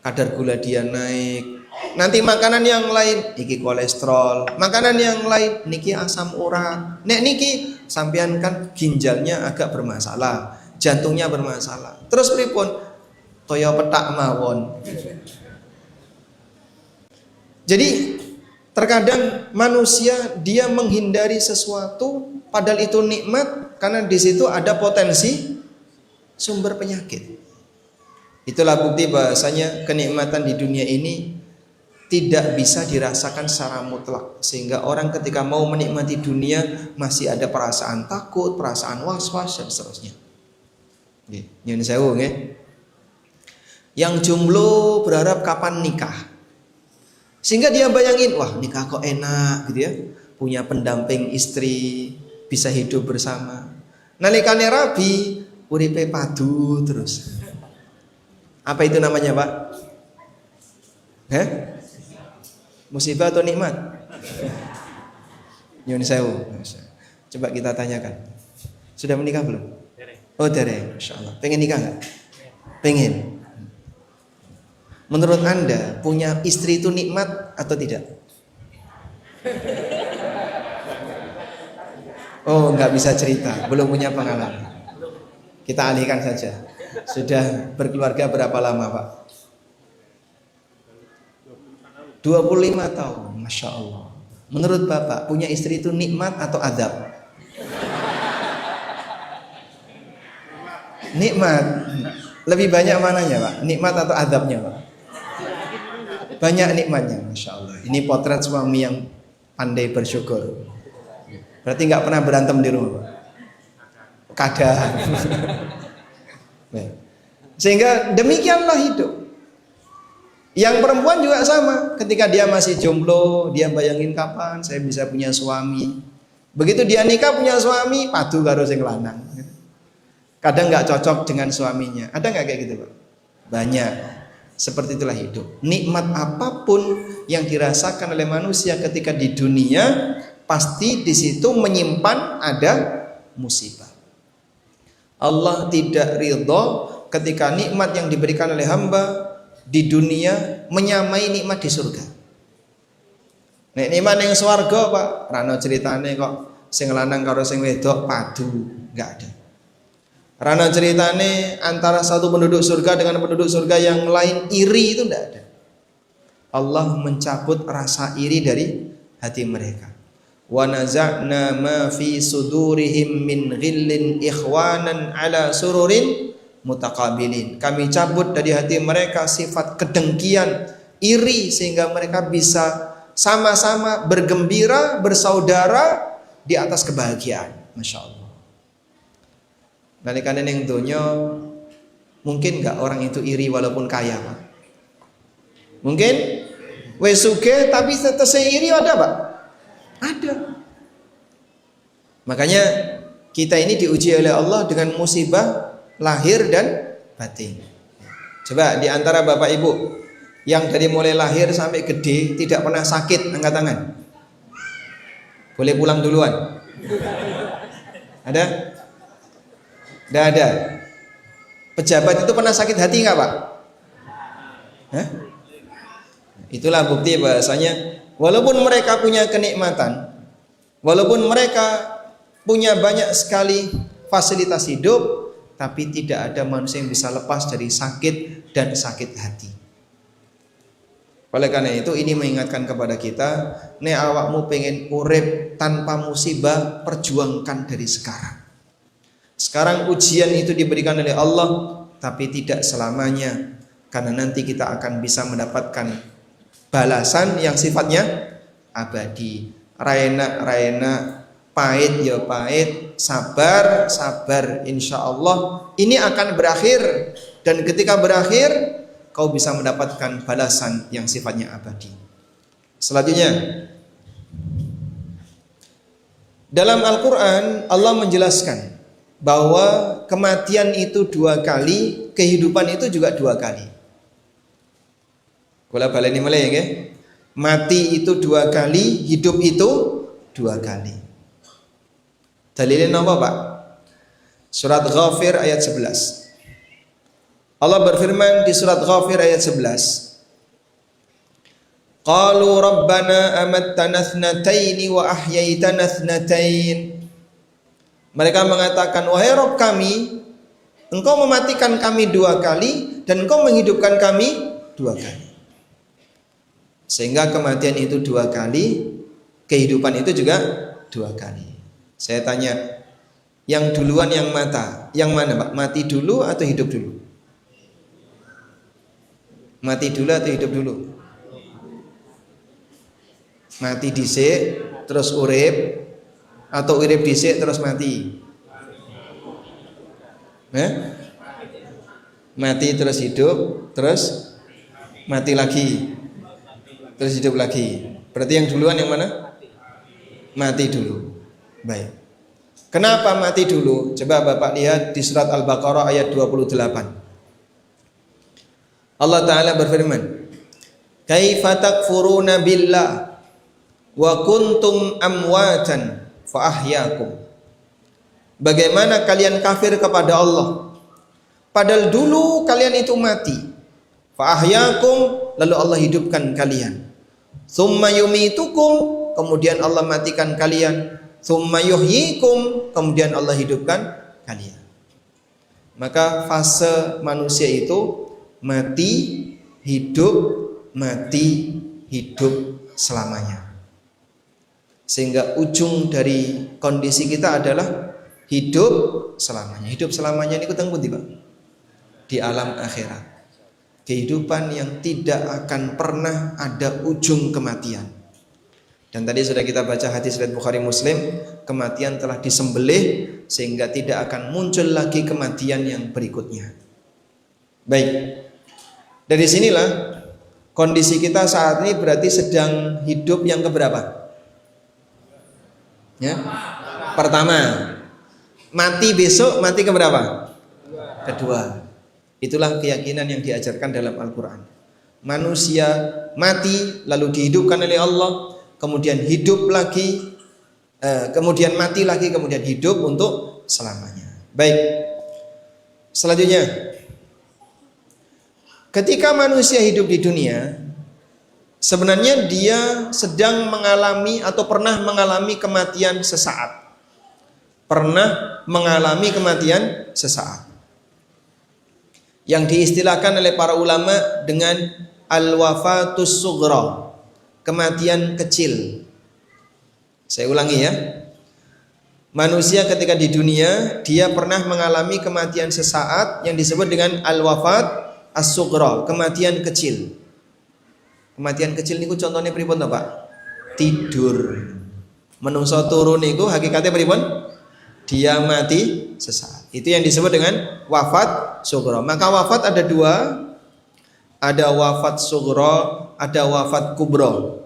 kadar gula dia naik. Nanti makanan yang lain niki kolesterol, makanan yang lain niki asam urat. Nek niki sampean kan ginjalnya agak bermasalah, jantungnya bermasalah. Terus pripun? Toyo petak mawon. Jadi terkadang manusia dia menghindari sesuatu padahal itu nikmat karena di situ ada potensi sumber penyakit. Itulah bukti bahasanya kenikmatan di dunia ini tidak bisa dirasakan secara mutlak, sehingga orang ketika mau menikmati dunia masih ada perasaan takut, perasaan was-was dan seterusnya. Nyun sewu nggih. Yang jomblo berharap kapan nikah, sehingga dia bayangin, wah nikah kok enak gitu ya, punya pendamping istri, bisa hidup bersama. Nalikane rabi uripe padu terus. Apa itu namanya Pak? Musibah atau nikmat? Nyun sewu. Coba kita tanyakan. Sudah menikah belum? Oh dereng, Masya Allah. Pengen nikah nggak? Pengen. Menurut Anda punya istri itu nikmat atau tidak? Oh nggak bisa cerita, belum punya pengalaman. Kita alihkan saja. Sudah berkeluarga berapa lama Pak? 25 tahun, Masya Allah. Menurut Bapak punya istri itu nikmat atau adab? Nikmat. Lebih banyak mananya Pak? Nikmat atau adabnya Pak? Banyak nikmatnya, Masya Allah. Ini potret suami yang pandai bersyukur. Berarti nggak pernah berantem di rumah Pak? Kadang. Sehingga demikianlah hidup. Yang perempuan juga sama. Ketika dia masih jomblo, dia bayangin kapan saya bisa punya suami. Begitu dia nikah punya suami, padu karo sing lanang. Kadang nggak cocok dengan suaminya. Ada nggak kayak gitu Pak? Banyak. Seperti itulah hidup. Nikmat apapun yang dirasakan oleh manusia ketika di dunia, pasti di situ menyimpan ada musibah. Allah tidak ridho ketika nikmat yang diberikan oleh hamba di dunia menyamai nikmat di surga. Nek nikmat yang swarga Pak, rano ceritane kok sing lanang karo sing wedok padu, enggak ada. Rano ceritane antara satu penduduk surga dengan penduduk surga yang lain iri, itu enggak ada. Allah mencabut rasa iri dari hati mereka. wa naza'na ma fi sudurihim min ghillin ikhwanan ala sururin mutaqabilin. Kami cabut dari hati mereka sifat kedengkian, iri, sehingga mereka bisa sama-sama bergembira, bersaudara di atas kebahagiaan. Masya Allah. Nalika ning donya mungkin nggak orang itu iri walaupun kaya, Pak? Mungkin wes sugih tapi tetap iri ada, Pak? Ada. Makanya kita ini diuji oleh Allah dengan musibah lahir dan batin. Coba di antara Bapak Ibu yang dari mulai lahir sampai gede tidak pernah sakit, angkat tangan. Boleh pulang duluan. Ada? Tidak ada. Pejabat itu pernah sakit hati nggak, Pak? Hah? Itulah bukti bahasanya walaupun mereka punya kenikmatan, walaupun mereka punya banyak sekali fasilitas hidup, tapi tidak ada manusia yang bisa lepas dari sakit dan sakit hati. Oleh karena itu ini mengingatkan kepada kita, nek awakmu pengen urip tanpa musibah, perjuangkan dari sekarang. Sekarang ujian itu diberikan oleh Allah, tapi tidak selamanya, karena nanti kita akan bisa mendapatkan balasan yang sifatnya abadi. Raina, pahit ya pahit, sabar, insya Allah ini akan berakhir, dan ketika berakhir kau bisa mendapatkan balasan yang sifatnya abadi. Selanjutnya, dalam Al-Quran Allah menjelaskan bahwa kematian itu 2 kali, kehidupan itu juga 2 kali. Kula baleni mulai ya, mati itu 2 kali, hidup itu 2 kali. Dalilnya apa, Pak? Surat Ghafir ayat 11. Allah berfirman di surat Ghafir ayat 11. Qalu rabbana amattana thnataini wa ahyaitana thnatain. Mereka mengatakan, wahai Rabb kami, Engkau mematikan kami 2 kali dan Engkau menghidupkan kami 2 kali. Sehingga kematian itu 2 kali, kehidupan itu juga 2 kali. Saya tanya, yang duluan yang yang mana, Pak? Mati dulu atau hidup dulu? Mati dulu atau hidup dulu? Mati dhisik terus urip, atau urip dhisik terus mati? Mati terus hidup, terus mati lagi, terus hidup lagi. Berarti yang duluan yang mana? Mati dulu. Baik. Kenapa mati dulu? Coba Bapak lihat di surat Al-Baqarah ayat 28. Allah Ta'ala berfirman, kaifa takfuruna billah wa kuntum amwatan fa ahyakum. Bagaimana kalian kafir kepada Allah padahal dulu kalian itu mati. Fa ahyakum, lalu Allah hidupkan kalian. Tsumma yumitukum, kemudian Allah matikan kalian. Tsumma yuhyikum, kemudian Allah hidupkan kalian. Maka fase manusia itu mati, hidup selamanya. Sehingga ujung dari kondisi kita adalah hidup selamanya. Hidup selamanya ini kutang putih, Pak, di alam akhirat. Kehidupan yang tidak akan pernah ada ujung kematian. Dan tadi sudah kita baca hadis riwayat Bukhari Muslim, kematian telah disembelih sehingga tidak akan muncul lagi kematian yang berikutnya. Baik. Dari sinilah kondisi kita saat ini berarti sedang hidup yang keberapa? Ya. Pertama. Mati besok, mati keberapa? Kedua. Itulah keyakinan yang diajarkan dalam Al-Quran. Manusia mati lalu dihidupkan oleh Allah, kemudian hidup lagi, kemudian mati lagi, kemudian hidup untuk selamanya. Baik. Selanjutnya, ketika manusia hidup di dunia, sebenarnya dia sedang mengalami atau pernah mengalami kematian sesaat. Pernah mengalami kematian sesaat, yang diistilahkan oleh para ulama dengan al-wafatus sughra, kematian kecil. Saya ulangi ya. Manusia ketika di dunia dia pernah mengalami kematian sesaat yang disebut dengan al-wafat as-sughra, kematian kecil. Kematian kecil niku contohnya pripun to, Pak? Tidur. Menungso turu niku hakikatnya pripun? Dia mati sesaat. Itu yang disebut dengan wafat sughra. Maka wafat ada dua. Ada wafat sughra, ada wafat kubra.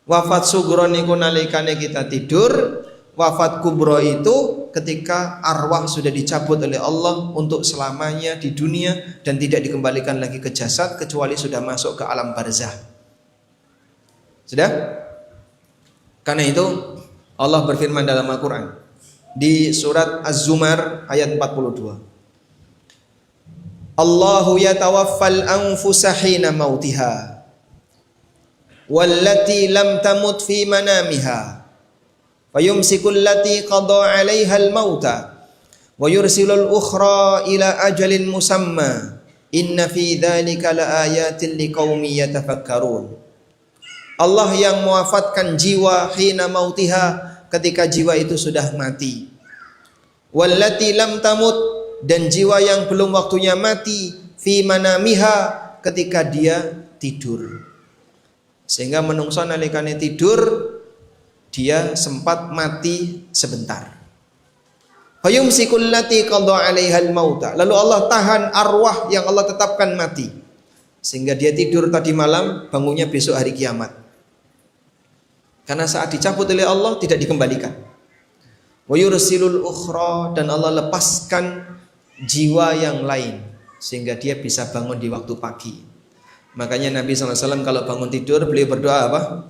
Wafat sughra niku nalikane kita tidur. Wafat kubro itu ketika arwah sudah dicabut oleh Allah untuk selamanya di dunia dan tidak dikembalikan lagi ke jasad kecuali sudah masuk ke alam barzah. Sudah? Karena itu Allah berfirman dalam Al-Quran di surat Az-Zumar ayat 42. Allahu yatawaffal anfusa hina mautiha wallati lam tamut fi manamiha fayumsikul lati qada 'alaiha al-mauta wa yursilul ukhra ila ajalin musamma inna fi dzalika laayatin liqaumin yatafakkarun. Allah yang mewafatkan jiwa hina mautiha, ketika jiwa itu sudah mati. Wallati lam tamut, dan jiwa yang belum waktunya mati, fi manamiha, ketika dia tidur. Sehingga menungso nalikane tidur dia sempat mati sebentar. Fayumsikul lati qada 'alaihal mauta. Lalu Allah tahan arwah yang Allah tetapkan mati. Sehingga dia tidur tadi malam, bangunnya besok hari kiamat. Karena saat dicabut oleh Allah tidak dikembalikan. Wa yursilul ukhra, dan Allah lepaskan jiwa yang lain sehingga dia bisa bangun di waktu pagi. Makanya Nabi SAW kalau bangun tidur beliau berdoa apa?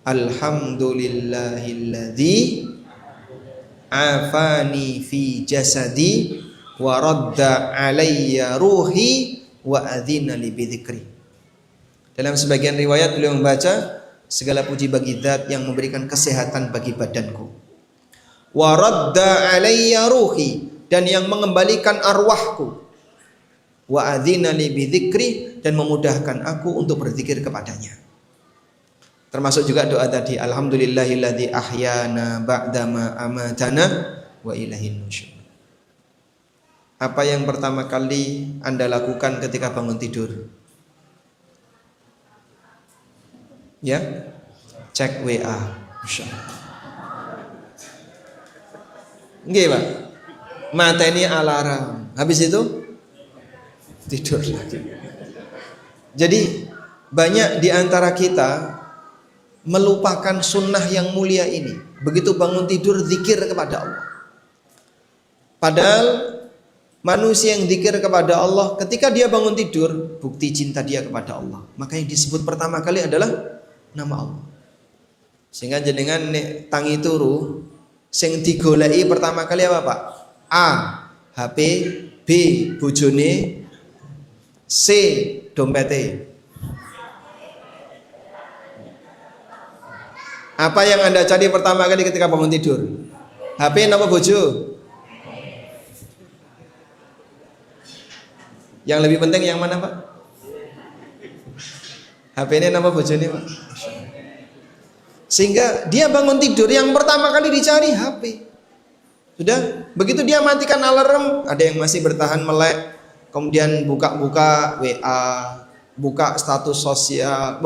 Alhamdulillahilladzi afani fi jasadi wa radda alayya ruhi wa adzina li bidzikri. Dalam sebagian riwayat beliau membaca, segala puji bagi Zat yang memberikan kesehatan bagi badanku. Wa radda alayya ruhi, dan yang mengembalikan arwahku. Wa adzina li bidzikri, dan memudahkan aku untuk berzikir kepadanya. Termasuk juga doa tadi, alhamdulillahilladzi ahyana ba'dama amatana wa ilaihin nusyur. Apa yang pertama kali Anda lakukan ketika bangun tidur? Ya, cek WA. Nggih, Pak. Mateni alarm. Habis itu tidur lagi. Jadi banyak di antara kita melupakan sunnah yang mulia ini. Begitu bangun tidur zikir kepada Allah. Padahal manusia yang zikir kepada Allah ketika dia bangun tidur, bukti cinta dia kepada Allah. Maka yang disebut pertama kali adalah nama Allah. Sehingga jenengan nek tangi turu sing digoleki pertama kali apa, Pak? A, HP, B, bojone, C, dompete. Apa yang Anda cari pertama kali ketika bangun tidur? HP napa bojo? Yang lebih penting yang mana, Pak? HP ini napa bojone, Pak? Sehingga dia bangun tidur yang pertama kali dicari HP. Sudah, begitu dia matikan alarm, ada yang masih bertahan melek, kemudian buka-buka WA, buka status sosial,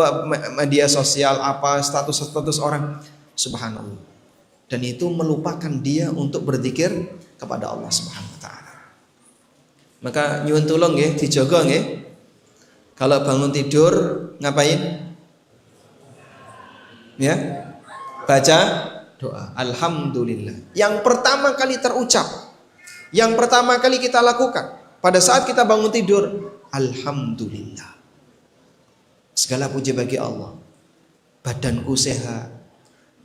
media sosial apa, status orang, subhanallah. Dan itu melupakan dia untuk berzikir kepada Allah Subhanahu wa taala. Maka nyuwun tulung nggih, dijaga nggih. Kalau bangun tidur ngapain? Ya. Baca doa. Alhamdulillah. Yang pertama kali terucap, yang pertama kali kita lakukan pada saat kita bangun tidur, alhamdulillah. Segala puji bagi Allah. Badanku sehat,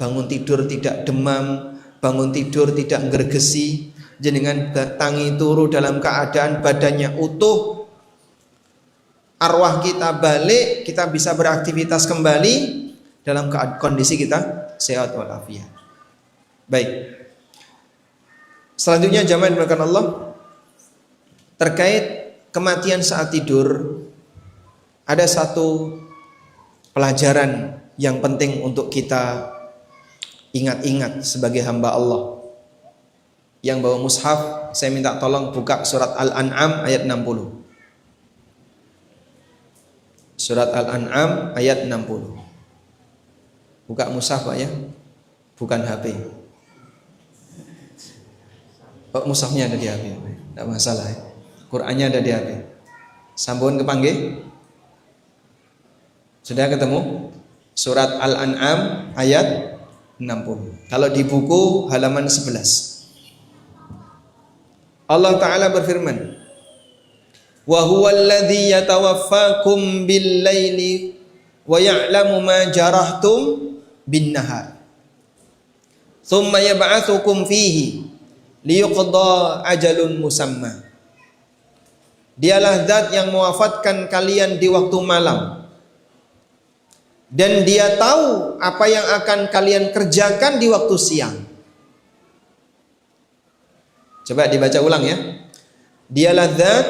bangun tidur tidak demam, bangun tidur tidak gergesi, jenengan tangi turu dalam keadaan badannya utuh, arwah kita balik, kita bisa beraktivitas kembali dalam kondisi kita sehat walafiat. Baik. Selanjutnya jamaah dimuliakan Allah, terkait kematian saat tidur, ada satu pelajaran yang penting untuk kita ingat-ingat sebagai hamba Allah. Yang bawa mushaf, saya minta tolong buka surat Al-An'am ayat 60. Surat Al-An'am ayat 60. Buka mushaf Pak ya, bukan HP. Oh, mushafnya ada di HP, tidak masalah ya. Qurannya ada di HP. Sambungan kepanggih. Sudah ketemu? Surat Al-An'am ayat 60. Kalau di buku halaman 11. Allah Ta'ala berfirman, wa huwal ladzi yatawaffakum bil laili wa ya'lamu ma jarahtum bin nahar thumma yab'atsukum fihi liyuqda ajalun musamma. Dialah zat yang mewafatkan kalian di waktu malam, dan dia tahu apa yang akan kalian kerjakan di waktu siang. Coba dibaca ulang ya. Dialah zat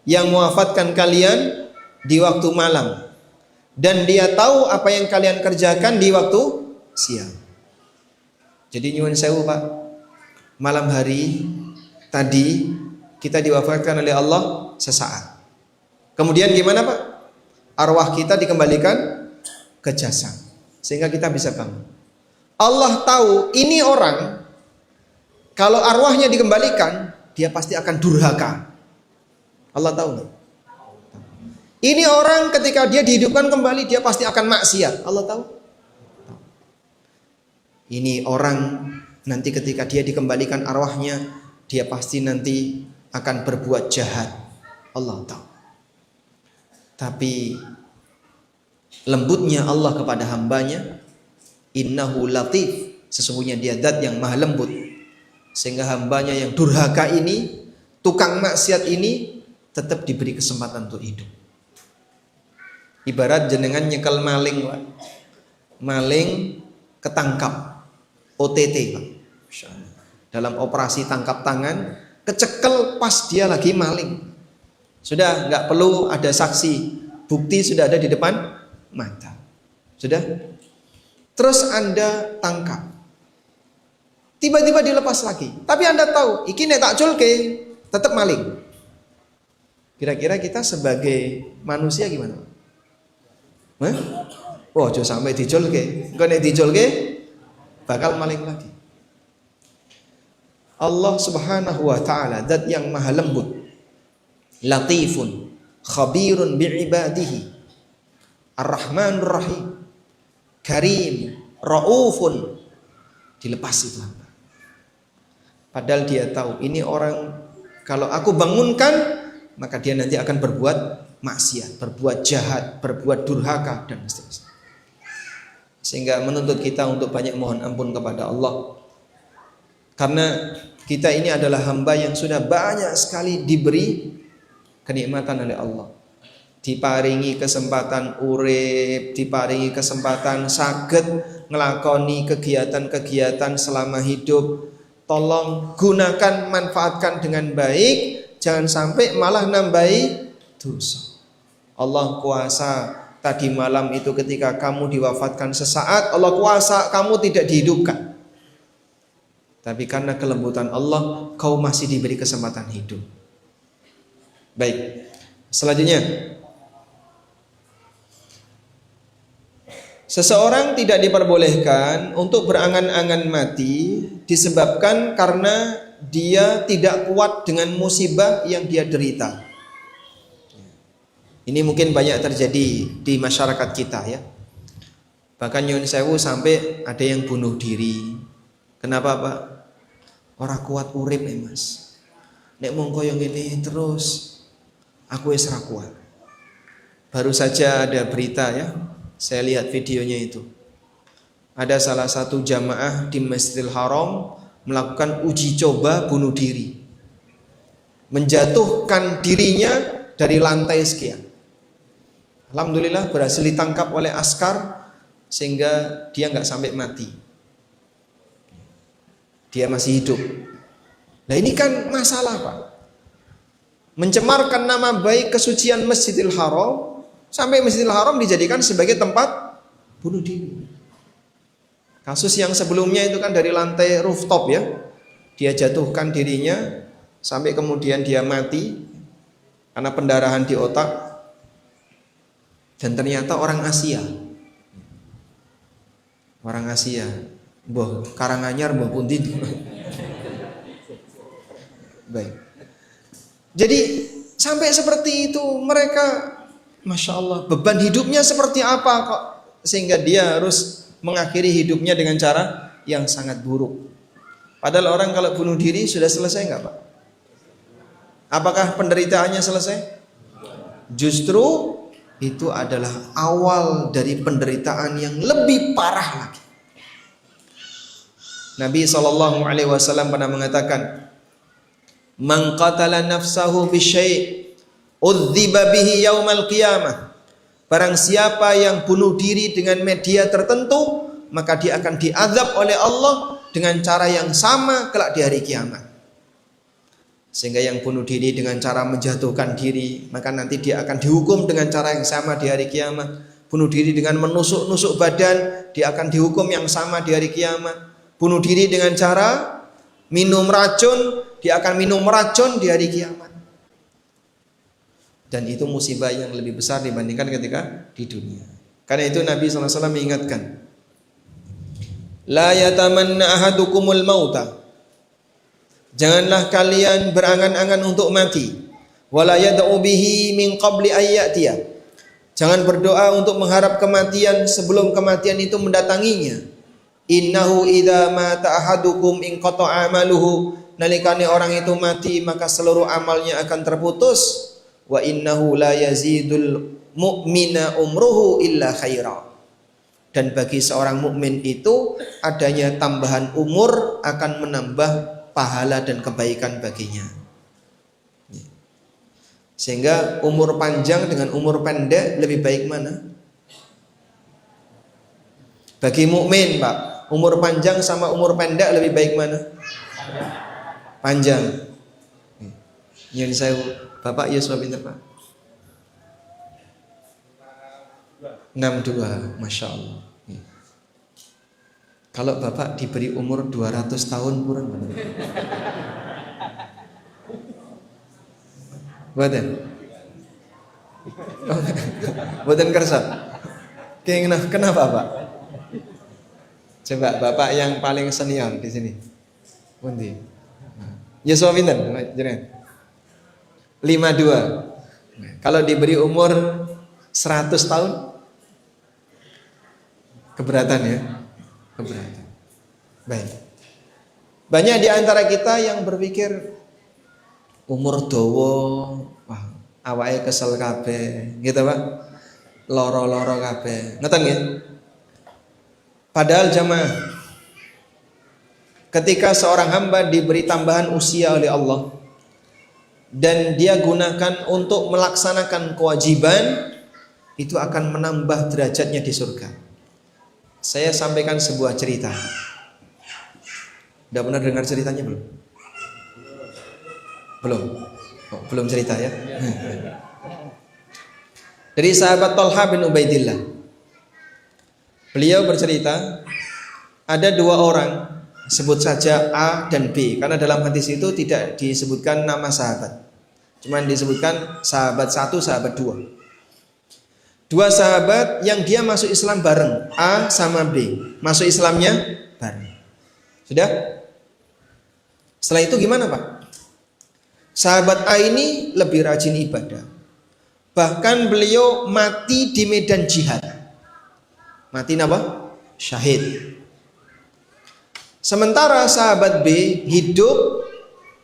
yang mewafatkan kalian di waktu malam, dan dia tahu apa yang kalian kerjakan di waktu siang. Jadi nyuwun sewu Pak, malam hari tadi kita diwafatkan oleh Allah sesaat. Kemudian gimana Pak? Arwah kita dikembalikan ke jasad sehingga kita bisa bangun. Allah tahu ini orang kalau arwahnya dikembalikan, dia pasti akan durhaka. Allah tahu nggak? Ini orang ketika dia dihidupkan kembali, dia pasti akan maksiat. Allah tahu. Ini orang nanti ketika dia dikembalikan arwahnya, dia pasti nanti akan berbuat jahat. Allah tahu. Tapi lembutnya Allah kepada hambanya, innahu latif, sesungguhnya dia zat yang maha lembut. Sehingga hambanya yang durhaka ini, tukang maksiat ini, tetap diberi kesempatan untuk hidup. Ibarat jenengan nyekel maling Pak. Maling ketangkap, OTT Pak. Dalam operasi tangkap tangan, kecekel pas dia lagi maling. Sudah nggak perlu ada saksi, bukti sudah ada di depan mata. Sudah? Terus Anda tangkap. Tiba-tiba dilepas lagi. Tapi Anda tahu, iki nek tak culke, tetap maling. Kira-kira kita sebagai manusia gimana? Hah? Oh, jangan sampai diculke. Engko nek diculke bakal maling lagi. Allah Subhanahu wa taala zat yang maha lembut, latifun, khabirun bi'ibadihi, ar-rahmanur rahim, karim, raufun. Dilepas itu hamba. Padahal dia tahu ini orang kalau aku bangunkan maka dia nanti akan berbuat maksiat, berbuat jahat, berbuat durhaka dan seterusnya. Sehingga menuntut kita untuk banyak mohon ampun kepada Allah. Karena kita ini adalah hamba yang sudah banyak sekali diberi kenikmatan oleh Allah. Diparingi kesempatan urip, diparingi kesempatan saged ngelakoni kegiatan-kegiatan selama hidup. Tolong gunakan, manfaatkan dengan baik, jangan sampai malah nambahi dosa. Allah kuasa tadi malam itu ketika kamu diwafatkan sesaat, Allah kuasa kamu tidak dihidupkan. Tapi karena kelembutan Allah, kau masih diberi kesempatan hidup. Baik, selanjutnya. Seseorang tidak diperbolehkan untuk berangan-angan mati disebabkan karena dia tidak kuat dengan musibah yang dia derita. Ini mungkin banyak terjadi di masyarakat kita ya. Bahkan nyun sewu sampai ada yang bunuh diri. Kenapa Pak? Orang kuat urip Mas. Nek mung koyo ngene terus aku wis ra kuat. Baru saja ada berita ya. Saya lihat videonya itu. Ada salah satu jamaah di Masjidil Haram melakukan uji coba bunuh diri. Menjatuhkan dirinya dari lantai sekian. Alhamdulillah berhasil ditangkap oleh askar sehingga dia nggak sampai mati. Dia masih hidup. Nah ini kan masalah Pak. Mencemarkan nama baik kesucian Masjidil Haram sampai Masjidil Haram dijadikan sebagai tempat bunuh diri. Kasus yang sebelumnya itu kan dari lantai rooftop ya. Dia jatuhkan dirinya sampai kemudian dia mati karena pendarahan di otak. Dan ternyata orang Asia. Orang Asia. Mbah Karanganyar, mbah pundi. Baik. Jadi sampai seperti itu mereka, Masya Allah, beban hidupnya seperti apa kok sehingga dia harus mengakhiri hidupnya dengan cara yang sangat buruk. Padahal orang kalau bunuh diri sudah selesai nggak Pak? Apakah penderitaannya selesai? Justru itu adalah awal dari penderitaan yang lebih parah lagi. Nabi SAW pernah mengatakan, "Man qatala nafsahu bisyai' udziba bihi yaumal qiyamah." Barang siapa yang bunuh diri dengan media tertentu, maka dia akan diazab oleh Allah dengan cara yang sama kelak di hari kiamat. Sehingga yang bunuh diri dengan cara menjatuhkan diri, maka nanti dia akan dihukum dengan cara yang sama di hari kiamat. Bunuh diri dengan menusuk-nusuk badan, dia akan dihukum yang sama di hari kiamat. Bunuh diri dengan cara minum racun, dia akan minum racun di hari kiamat. Dan itu musibah yang lebih besar dibandingkan ketika di dunia. Karena itu Nabi SAW mengingatkan, la yatamanna ahadukumul mauta. Janganlah kalian berangan-angan untuk mati. Wala yad'u bihi min qabli ayyatiya. Jangan berdoa untuk mengharap kematian sebelum kematian itu mendatanginya. Innahu idza mata ahadukum in qata'a amaluhu. Nalikane orang itu mati maka seluruh amalnya akan terputus. Wa innahu la yazidul mu'mina umruhu illa khaira. Dan bagi seorang mukmin itu adanya tambahan umur akan menambah pahala dan kebaikan baginya. Sehingga umur panjang dengan umur pendek lebih baik mana? Bagi mukmin, Pak, umur panjang sama umur pendek lebih baik mana? Panjang. Yang saya Bapak Yusuf pinter Pak. 62, Masya Allah. Kalau Bapak diberi umur 200 tahun kurang mana? Badan? Badan kersa? Kenapa Pak? Coba Bapak yang paling senior di sini. Pundi? Yusuf pinter? 52. Kalau diberi umur 100 tahun keberatan ya? Keberatan. Baik. Banyak di antara kita yang berpikir umur dawa, wah, awake kesel kabeh, gitu Pak. Loro-loro kabeh. Ngoten nggih? Padahal jamaah, ketika seorang hamba diberi tambahan usia oleh Allah dan dia gunakan untuk melaksanakan kewajiban, itu akan menambah derajatnya di surga. Saya sampaikan sebuah cerita. Udah pernah dengar ceritanya belum? Belum? Oh, belum cerita ya? Dari sahabat Thalha bin Ubaidillah. Beliau bercerita, ada dua orang, sebut saja A dan B, karena dalam hadis itu tidak disebutkan nama sahabat, cuman disebutkan sahabat satu, sahabat dua. Dua sahabat yang dia masuk Islam bareng, A sama B, masuk Islamnya bareng. Sudah? Setelah itu gimana Pak? Sahabat A ini lebih rajin ibadah. Bahkan beliau mati di medan jihad. Mati apa? Syahid. Sementara sahabat B hidup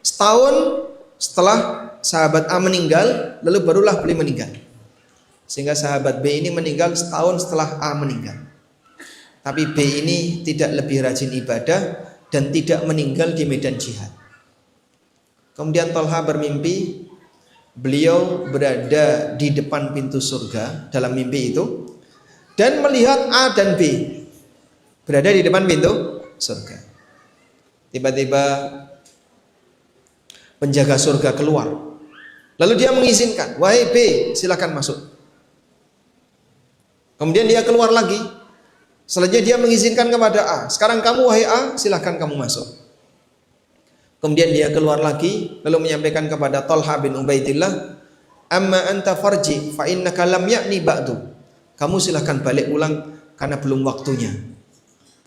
setahun setelah sahabat A meninggal, lalu barulah beliau meninggal. Sehingga sahabat B ini meninggal setahun setelah A meninggal. Tapi B ini tidak lebih rajin ibadah dan tidak meninggal di medan jihad. Kemudian Thalha bermimpi beliau berada di depan pintu surga dalam mimpi itu dan melihat A dan B berada di depan pintu surga. Tiba-tiba penjaga surga keluar. Lalu dia mengizinkan, "Wahai B, silakan masuk." Kemudian dia keluar lagi. Selanjutnya dia mengizinkan kepada A. Sekarang kamu wahai A, silahkan kamu masuk. Kemudian dia keluar lagi lalu menyampaikan kepada Talha bin Ubaidillah, amma anta farji fa innaka lam ya'ni ba'du. Kamu silahkan balik pulang karena belum waktunya.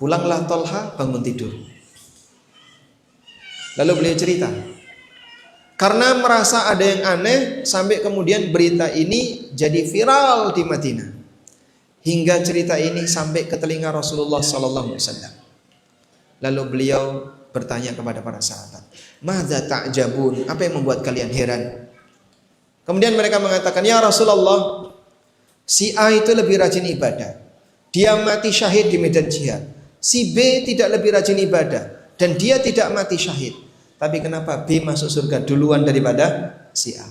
Pulanglah Talha, bangun tidur. Lalu beliau cerita, karena merasa ada yang aneh sampai kemudian berita ini jadi viral di Madinah. Hingga cerita ini sampai ke telinga Rasulullah sallallahu alaihi wasallam. Lalu beliau bertanya kepada para sahabat, "Madza ta'jabun?" Apa yang membuat kalian heran? Kemudian mereka mengatakan, "Ya Rasulullah, si A itu lebih rajin ibadah. Dia mati syahid di medan jihad. Si B tidak lebih rajin ibadah dan dia tidak mati syahid. Tapi kenapa B masuk surga duluan daripada si A?"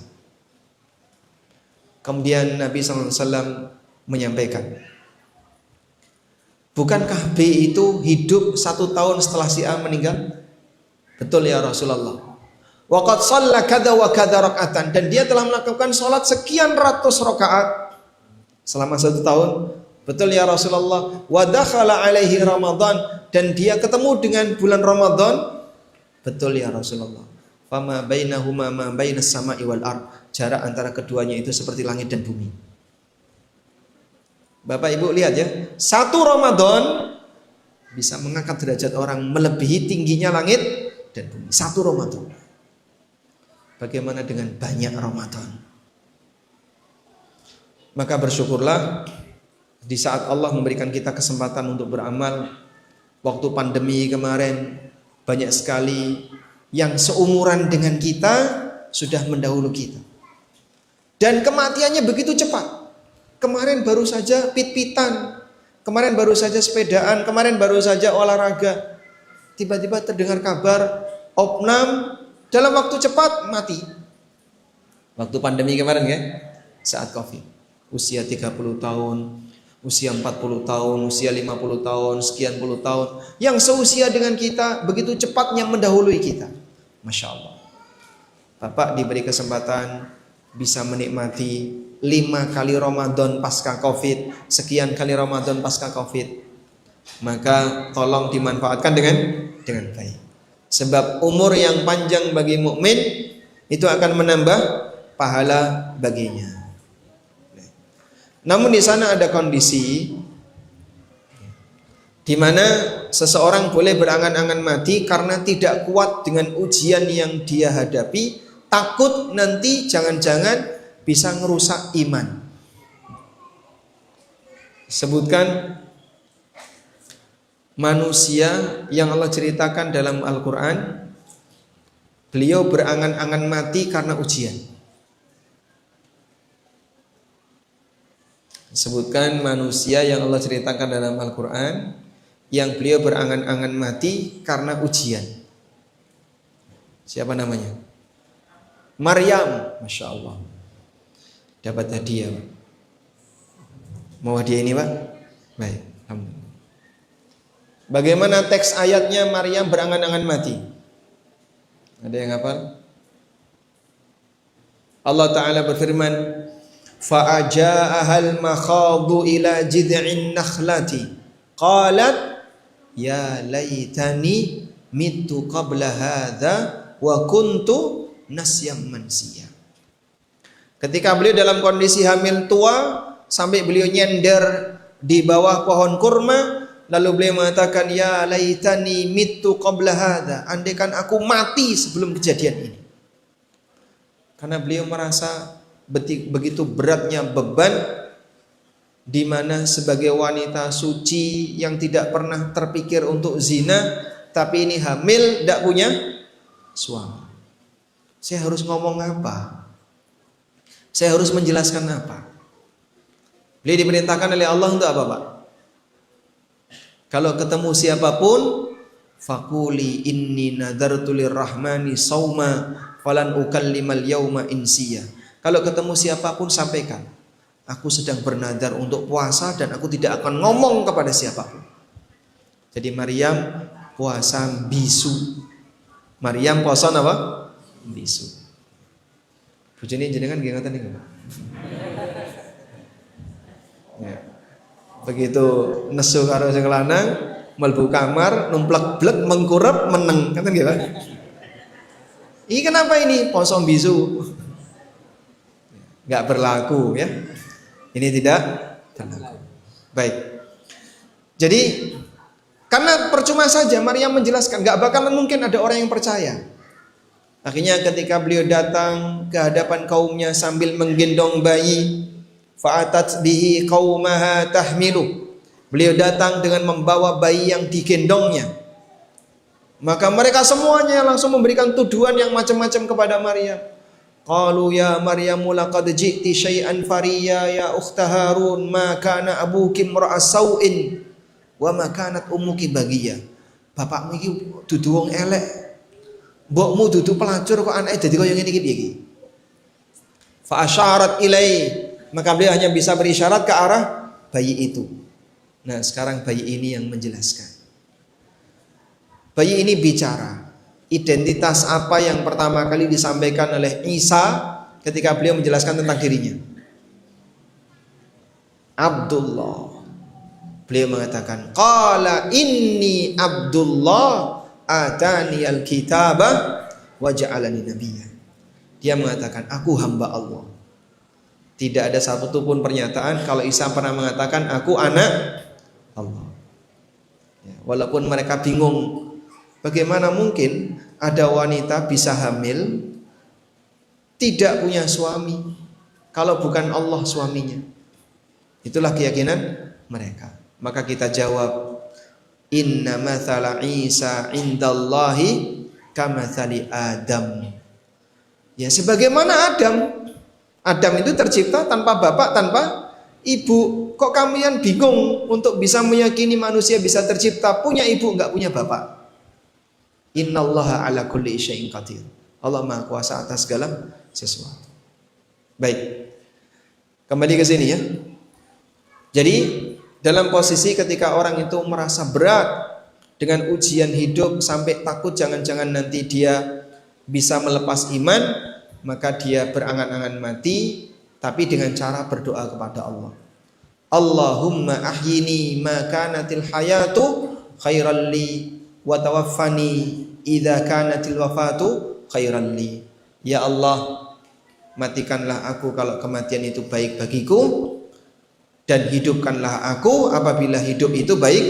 Kemudian Nabi SAW menyampaikan, bukankah B itu hidup 1 tahun setelah si A meninggal? Betul ya Rasulullah. Waqad shalla kadza wa kadza rakaatan, dan dia telah melakukan salat sekian ratus rakaat selama 1 tahun. Betul ya Rasulullah. Wa dakhala alaihi Ramadan, dan dia ketemu dengan bulan Ramadan. Betul ya Rasulullah. Fama bainahuma ma bainas sama'i wal ard, jarak antara keduanya itu seperti langit dan bumi. Bapak Ibu lihat ya, 1 Ramadan bisa mengangkat derajat orang melebihi tingginya langit dan bumi. 1 Ramadan. Bagaimana dengan banyak Ramadan? Maka bersyukurlah di saat Allah memberikan kita kesempatan untuk beramal. Waktu pandemi kemarin banyak sekali yang seumuran dengan kita sudah mendahulu kita. Dan kematiannya begitu cepat. Kemarin baru saja pit-pitan, kemarin baru saja sepedaan, kemarin baru saja olahraga. Tiba-tiba terdengar kabar opnam, dalam waktu cepat mati. Waktu pandemi kemarin ya, saat Covid. Usia 30 tahun, usia 40 tahun, usia 50 tahun, sekian puluh tahun. Yang seusia dengan kita begitu cepatnya mendahului kita. Masya Allah. Bapak diberi kesempatan bisa menikmati 5 kali Ramadan pasca Covid, sekian kali Ramadan pasca Covid. Maka tolong dimanfaatkan dengan baik. Sebab umur yang panjang bagi mukmin itu akan menambah pahala baginya. Namun di sana ada kondisi di mana seseorang boleh berangan-angan mati karena tidak kuat dengan ujian yang dia hadapi, takut nanti jangan-jangan bisa ngerusak iman. Sebutkan manusia yang Allah ceritakan dalam Al-Quran, beliau berangan-angan mati karena ujian. Sebutkan manusia yang Allah ceritakan dalam Al-Quran yang beliau berangan-angan mati karena ujian. Siapa namanya? Maryam. Masya Allah. Dapat hadiah. Mau hadiah ini Pak? Baik. Alhamdulillah. Bagaimana teks ayatnya Maryam berangan-angan mati? Ada yang hafal? Allah Ta'ala berfirman, fa'aja'ahal makhadu ila jid'in nakhlati qalat ya laytani mitu qabla hadha wa kuntu nasyam mansiya. Ketika beliau dalam kondisi hamil tua sampai beliau nyender di bawah pohon kurma, lalu beliau mengatakan ya laitani mitu qabla hadha, andaikan aku mati sebelum kejadian ini. Karena beliau merasa begitu beratnya beban di mana sebagai wanita suci yang tidak pernah terpikir untuk zina, tapi ini hamil tidak punya suami. Saya harus ngomong apa? Saya harus menjelaskan apa? Beliau diperintahkan oleh Allah untuk apa, Pak? Kalau ketemu siapapun, faquli inni nadartu lirrahmani sauma falan ukallimal yauma insiya. Kalau ketemu siapapun sampaikan, aku sedang bernadar untuk puasa dan aku tidak akan ngomong kepada siapapun. Jadi Maryam puasa bisu. Maryam puasa apa? Bisu. Bojone jenengan nggih ngoten niku. Ya. Begitu nesu karo sing lanang, mlebu kamar, numplek-blek mengkurep meneng, kan gitu. Ini kenapa ini poso bisu? Enggak berlaku ya. Ini tidak berlaku. Baik. Jadi karena percuma saja Maryam menjelaskan, enggak bakalan mungkin ada orang yang percaya. Akhirnya ketika beliau datang ke hadapan kaumnya sambil menggendong bayi, fa'atat bihi qaumaha tahmilu. Beliau datang dengan membawa bayi yang digendongnya. Maka mereka semuanya langsung memberikan tuduhan yang macam-macam kepada Maryam. Qalu ya Maryamu laqad ji'ti syai'an fariya ya ukhta Harun ma kana abuki imra'a sau'in wa ma kanat ummuki bagiya. Bapakmu iki dudu wong elek. Mbokmu dudu pelacur kok anake dadi kaya ngene iki piye iki? Fa asyarat ilai, maka beliau hanya bisa berisyarat ke arah bayi itu. Nah, sekarang bayi ini yang menjelaskan. Bayi ini bicara. Identitas apa yang pertama kali disampaikan oleh Isa ketika beliau menjelaskan tentang dirinya? Abdullah. Beliau mengatakan, qala inni Abdullah atani al-kitaba wa ja'alani nabiyya. Dia mengatakan, aku hamba Allah. Tidak ada satupun pernyataan kalau Isa pernah mengatakan aku anak Allah. Ya, walaupun mereka bingung, bagaimana mungkin ada wanita bisa hamil tidak punya suami kalau bukan Allah suaminya. Itulah keyakinan mereka. Maka kita jawab, inna mathala Isa indallahi kamathali Adam. Ya sebagaimana Adam. Adam itu tercipta tanpa bapak, tanpa ibu. Kok kalian bingung untuk bisa meyakini manusia bisa tercipta punya ibu enggak punya bapak? Innallaha ala kulli syai'in qadir. Allah Maha Kuasa atas segala sesuatu. Baik. Kembali ke sini ya. Jadi dalam posisi ketika orang itu merasa berat dengan ujian hidup sampai takut jangan-jangan nanti dia bisa melepas iman, maka dia berangan-angan mati, tapi dengan cara berdoa kepada Allah. Allahumma ahyini ma kanatil hayatu khairan li wa tawaffani idza kanatil wafatu khairan li. Ya Allah, matikanlah aku kalau kematian itu baik bagiku, dan hidupkanlah aku apabila hidup itu baik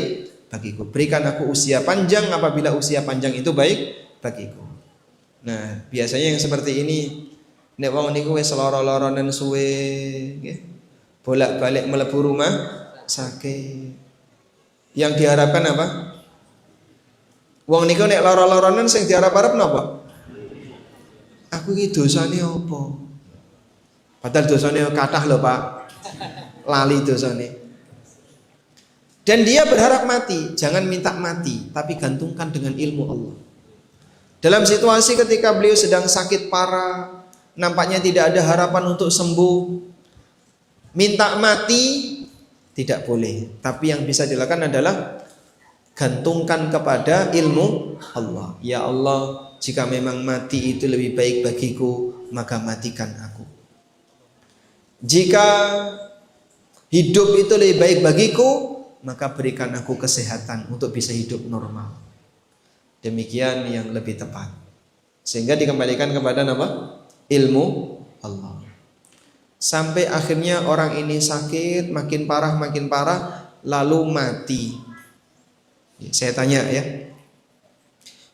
bagiku. Berikan aku usia panjang apabila usia panjang itu baik bagiku. Nah, biasanya yang seperti ini nek wong niku wis lara-laranen suwe nggih. Bolak-balik mlebu rumah sakit. Yang diharapkan apa? Wong niku nek lara-laranen sing diharap-harap napa? Aku iki dosane apa? Padahal dosane kathah lho, Pak. Lali dosane. Dan dia berharap mati, jangan minta mati, tapi gantungkan dengan ilmu Allah. Dalam situasi ketika beliau sedang sakit parah, nampaknya tidak ada harapan untuk sembuh, minta mati tidak boleh. Tapi yang bisa dilakukan adalah gantungkan kepada ilmu Allah. Ya Allah, jika memang mati itu lebih baik bagiku, maka matikan aku. Jika hidup itu lebih baik bagiku, maka berikan aku kesehatan untuk bisa hidup normal. Demikian yang lebih tepat. Sehingga dikembalikan kepada apa? Ilmu Allah. Sampai akhirnya orang ini sakit, makin parah, lalu mati. Saya tanya ya.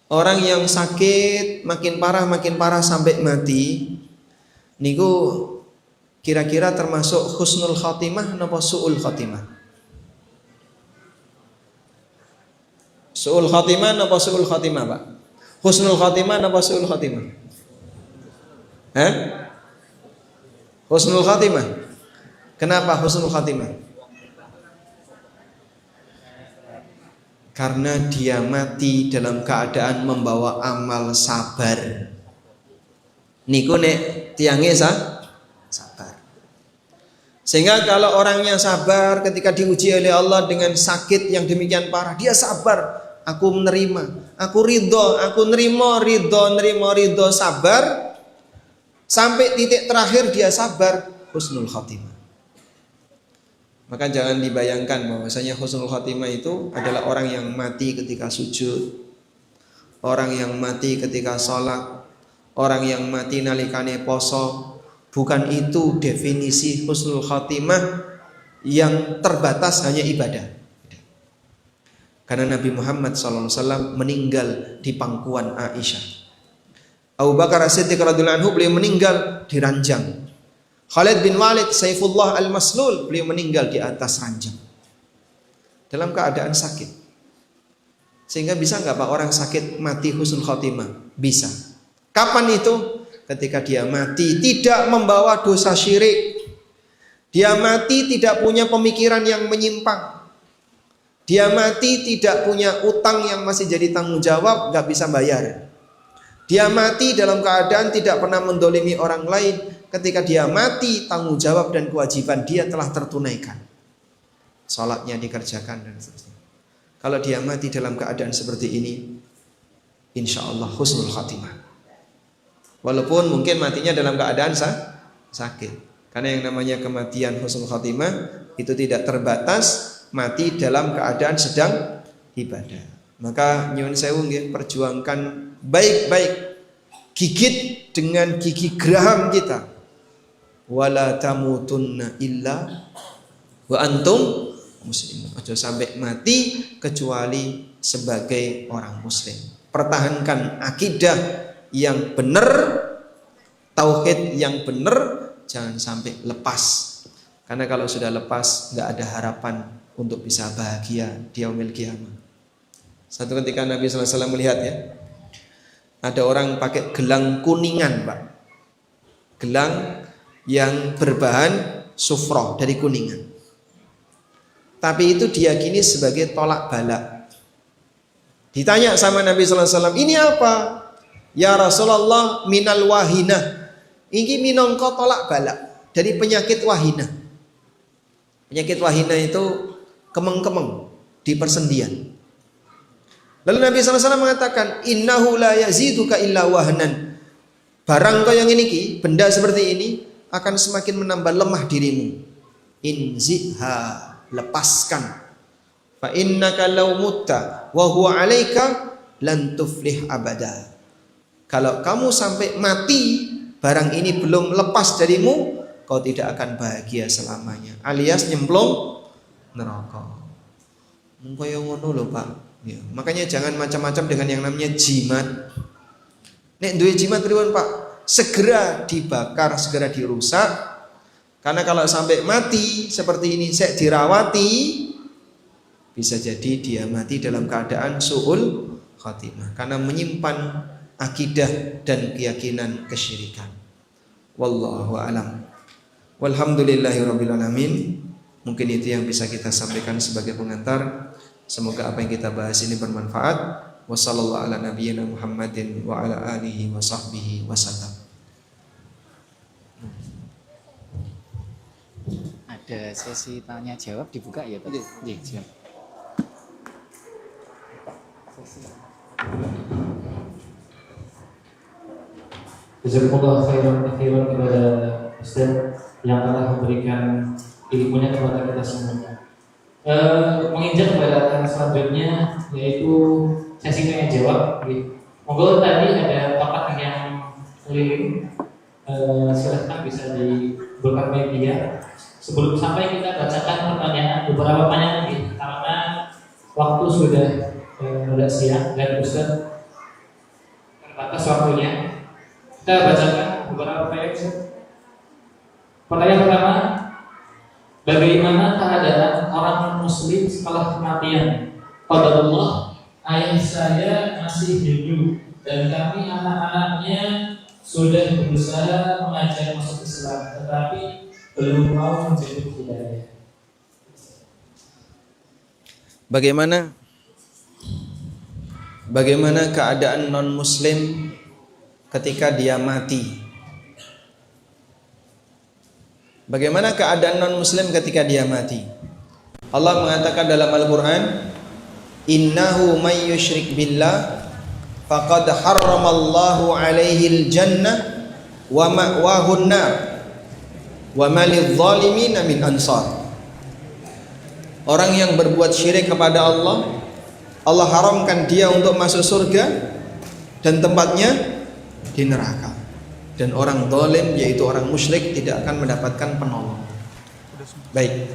Orang yang sakit makin parah sampai mati, niku kira-kira termasuk husnul khatimah napa su'ul khatimah? Su'ul khatimah napa su'ul khatimah, Pak? Husnul khatimah napa su'ul khatimah? Husnul khatimah. Kenapa husnul khatimah? Karena dia mati dalam keadaan membawa amal sabar. Niku nek tiange sabar. Sehingga kalau orangnya sabar ketika diuji oleh Allah dengan sakit yang demikian parah, dia sabar. Aku menerima, aku ridho, aku nerimo, ridho, sabar. Sampai titik terakhir dia sabar, husnul khatimah. Maka jangan dibayangkan bahwasanya husnul khotimah itu adalah orang yang mati ketika sujud, orang yang mati ketika sholat, orang yang mati nalikane poso. Bukan itu definisi husnul khotimah yang terbatas hanya ibadah. Karena Nabi Muhammad SAW meninggal di pangkuan Aisyah. Abu Bakar As-Siddiq radhiyallahu anhu beliau meninggal di ranjang. Khalid bin Walid Saifullah Al-Maslul beliau meninggal di atas ranjang dalam keadaan sakit. Sehingga bisa nggak Pak orang sakit mati husnul khotimah? Bisa. Kapan itu? Ketika dia mati tidak membawa dosa syirik, dia mati tidak punya pemikiran yang menyimpang, dia mati tidak punya utang yang masih jadi tanggung jawab nggak bisa bayar, dia mati dalam keadaan tidak pernah mendolimi orang lain. Ketika dia mati, tanggung jawab dan kewajiban dia telah tertunaikan. Salatnya dikerjakan dan seterusnya. Kalau dia mati dalam keadaan seperti ini, insya Allah husnul khatimah. Walaupun mungkin matinya dalam keadaan sakit. Karena yang namanya kematian husnul khatimah itu tidak terbatas mati dalam keadaan sedang ibadah. Maka nyuwun sewu nggih, perjuangkan baik-baik, gigit dengan gigi geraham kita. Wala tamutunna illa wa antum muslimun. Aja sampai mati kecuali sebagai orang muslim. Pertahankan akidah yang benar, tauhid yang benar, jangan sampai lepas. Karena kalau sudah lepas nggak ada harapan untuk bisa bahagia di yaumil qiyamah. Satu ketika Nabi SAW melihat ya, ada orang pakai gelang kuningan Pak, gelang yang berbahan sufroh dari kuningan. Tapi itu diyakini sebagai tolak bala. Ditanya sama Nabi SAW, ini apa? Ya Rasulullah, minal wahinah. Ini minangka tolak bala, dari penyakit wahinah. Penyakit wahinah itu kemeng-kemeng di persendian. Lalu Nabi SAW mengatakan, innahu la yaziduka illa wahnan. Barang kau yang ini, benda seperti ini akan semakin menambah lemah dirimu. Inzihha, lepaskan. Fa innaka law mutta wa huwa 'alaika lan tuflih abada. Kalau kamu sampai mati, barang ini belum lepas darimu, kau tidak akan bahagia selamanya. Alias nyemplung neraka. Mung kaya ngono lho, Pak. Ya, makanya jangan macam-macam dengan yang namanya jimat. Nek duwe jimat pripun, Pak? Segera dibakar, segera dirusak. Karena kalau sampai mati seperti ini, saya dirawati, bisa jadi dia mati dalam keadaan su'ul khatimah, karena menyimpan akidah dan keyakinan kesyirikan. Wallahu a'lam. Walhamdulillahirabbil alamin. Mungkin itu yang bisa kita sampaikan sebagai pengantar. Semoga apa yang kita bahas ini bermanfaat. Wassallallahu ala nabiyyina Muhammadin wa ala alihi wa sahbihi wasallam. Ada sesi tanya jawab dibuka ya Pak? Iya, siap. Jazakumullah khairan katsiran kepada Ustaz yang telah memberikan ilmunya kepada kita semuanya. Menginjak kepada selanjutnya yaitu sesi tanya jawab. Monggo tadi ada papan yang keliling, silahkan bisa dibuka media. Sebelum sampai kita bacakan pertanyaan, beberapa pertanyaan karena waktu sudah sudah siang dan Ustaz terbatas waktunya. Kita bacakan beberapa pertanyaan. Pertanyaan pertama, bagaimana keadaan orang muslim setelah kematian? Qadarullah, ayah saya masih hidup dan kami anak-anaknya sudah berusaha mengajar masuk Islam, tetapi belum mau menjadi hidayah. Bagaimana keadaan non muslim ketika dia mati? Bagaimana keadaan non muslim ketika dia mati? Allah mengatakan dalam Al-Qur'an, innahu may yusyrik billah faqad harramallahu alaihil jannah wa ma'wahun nar wa malidh dhalimin min ansar. Orang yang berbuat syirik kepada Allah, Allah haramkan dia untuk masuk surga dan tempatnya di neraka. Dan orang zalim, yaitu orang musyrik, tidak akan mendapatkan penolong. Baik,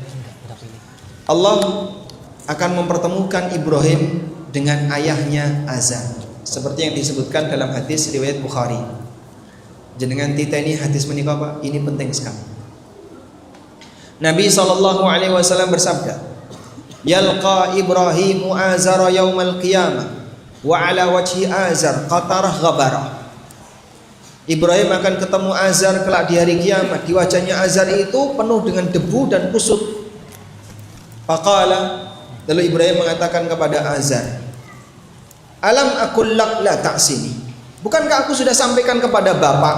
Allah akan mempertemukan Ibrahim dengan ayahnya Azar, seperti yang disebutkan dalam hadis riwayat Bukhari. Jenengan tita ini hadis menikah apa? Ini penting sekali. Nabi SAW bersabda, Yalqa Ibrahimu Azara yaumal qiyamah wa ala wajhi Azar qatarah ghabarah. Ibrahim akan ketemu Azar kelak di hari kiamat. Di wajahnya Azar itu penuh dengan debu dan kusut. Faqala, lalu Ibrahim mengatakan kepada Azar, Alam aqul lak la ta'sini. Bukankah aku sudah sampaikan kepada bapak?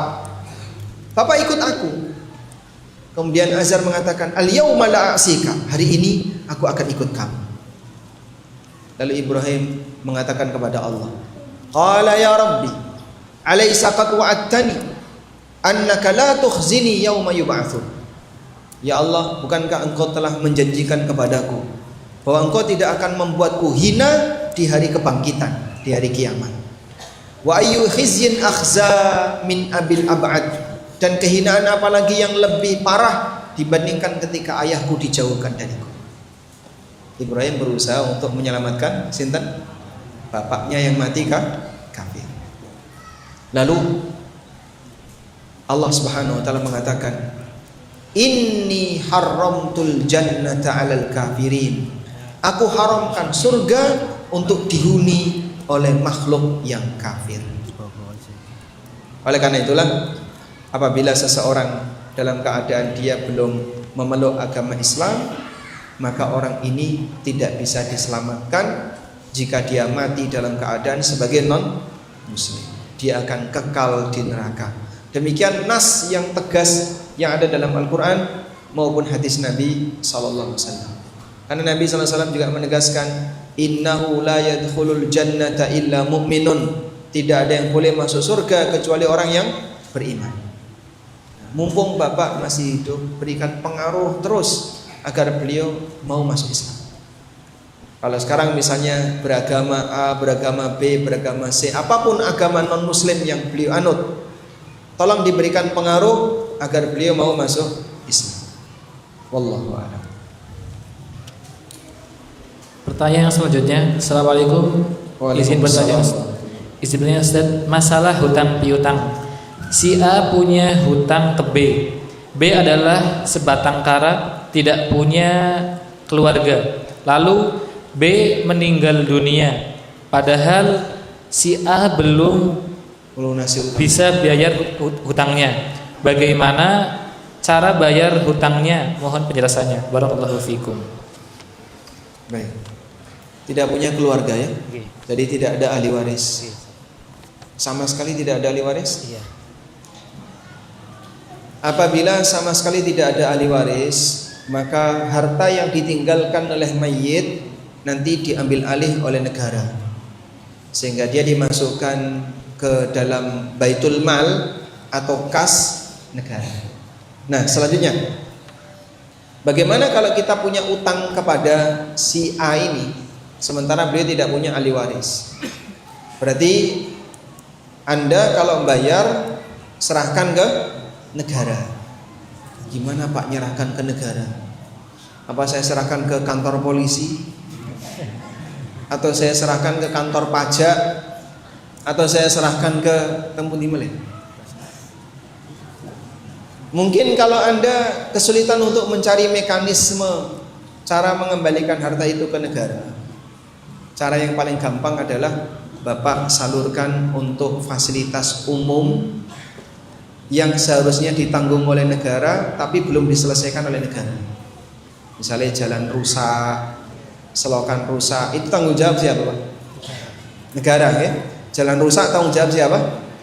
Bapak ikut aku. Kemudian Azar mengatakan, Al-yawma la a'sika. Hari ini aku akan ikut kamu. Lalu Ibrahim mengatakan kepada Allah, Qala ya Rabbi, alaysa qad wa'adtani annaka la tukhzini yawma yub'atsun. Ya Allah, bukankah engkau telah menjanjikan kepadaku bahwa engkau tidak akan membuatku hina di hari kebangkitan, di hari kiamat. Wa ayyu khizyin akhza min abil ab'ad. Dan kehinaan apalagi yang lebih parah dibandingkan ketika ayahku dijauhkan dariku. Ibrahim berusaha untuk menyelamatkan sinten? Bapaknya yang mati kafir. Lalu Allah Subhanahu wa taala mengatakan, Inni haramtul jannata 'alal kafirin. Aku haramkan surga untuk dihuni oleh makhluk yang kafir. Oleh karena itulah, apabila seseorang dalam keadaan dia belum memeluk agama Islam, maka orang ini tidak bisa diselamatkan jika dia mati dalam keadaan sebagai non-muslim. Dia akan kekal di neraka. Demikian nas yang tegas yang ada dalam Al-Quran maupun hadis Nabi SAW. Karena Nabi SAW juga menegaskan, Innahu la yadkhulul jannata illa mu'minun. Tidak ada yang boleh masuk surga kecuali orang yang beriman. Mumpung bapak masih hidup, berikan pengaruh terus agar beliau mau masuk Islam. Kalau sekarang misalnya beragama A, beragama B, beragama C, apapun agama non-muslim yang beliau anut, tolong diberikan pengaruh agar beliau mau masuk Islam. Wallahu a'lam. Pertanyaan selanjutnya, Assalamualaikum. Izin bertanya, Ustaz, masalah hutang piutang. Si A punya hutang ke B. B adalah sebatang kara, tidak punya keluarga. Lalu B meninggal dunia, padahal si A belum bisa bayar hutangnya. Bagaimana cara bayar hutangnya? Mohon penjelasannya. Barakallahu fikum. Baik. Tidak punya keluarga ya? Jadi tidak ada ahli waris. Sama sekali tidak ada ahli waris? Iya. Apabila sama sekali tidak ada ahli waris, maka harta yang ditinggalkan oleh mayit nanti diambil alih oleh negara, sehingga dia dimasukkan ke dalam baitul mal atau kas negara. Nah, selanjutnya, bagaimana kalau kita punya utang kepada si A ini, sementara beliau tidak punya ahli waris? Berarti Anda kalau membayar serahkan ke negara. Gimana Pak nyerahkan ke negara? Apa saya serahkan ke kantor polisi? Atau saya serahkan ke kantor pajak? Atau saya serahkan ke tempat dimana? Mungkin kalau Anda kesulitan untuk mencari mekanisme cara mengembalikan harta itu ke negara, cara yang paling gampang adalah Bapak salurkan untuk fasilitas umum yang seharusnya ditanggung oleh negara tapi belum diselesaikan oleh negara. Misalnya jalan rusak, selokan rusak, itu tanggung jawab siapa Pak? Negara ya. Jalan rusak tanggung jawab siapa?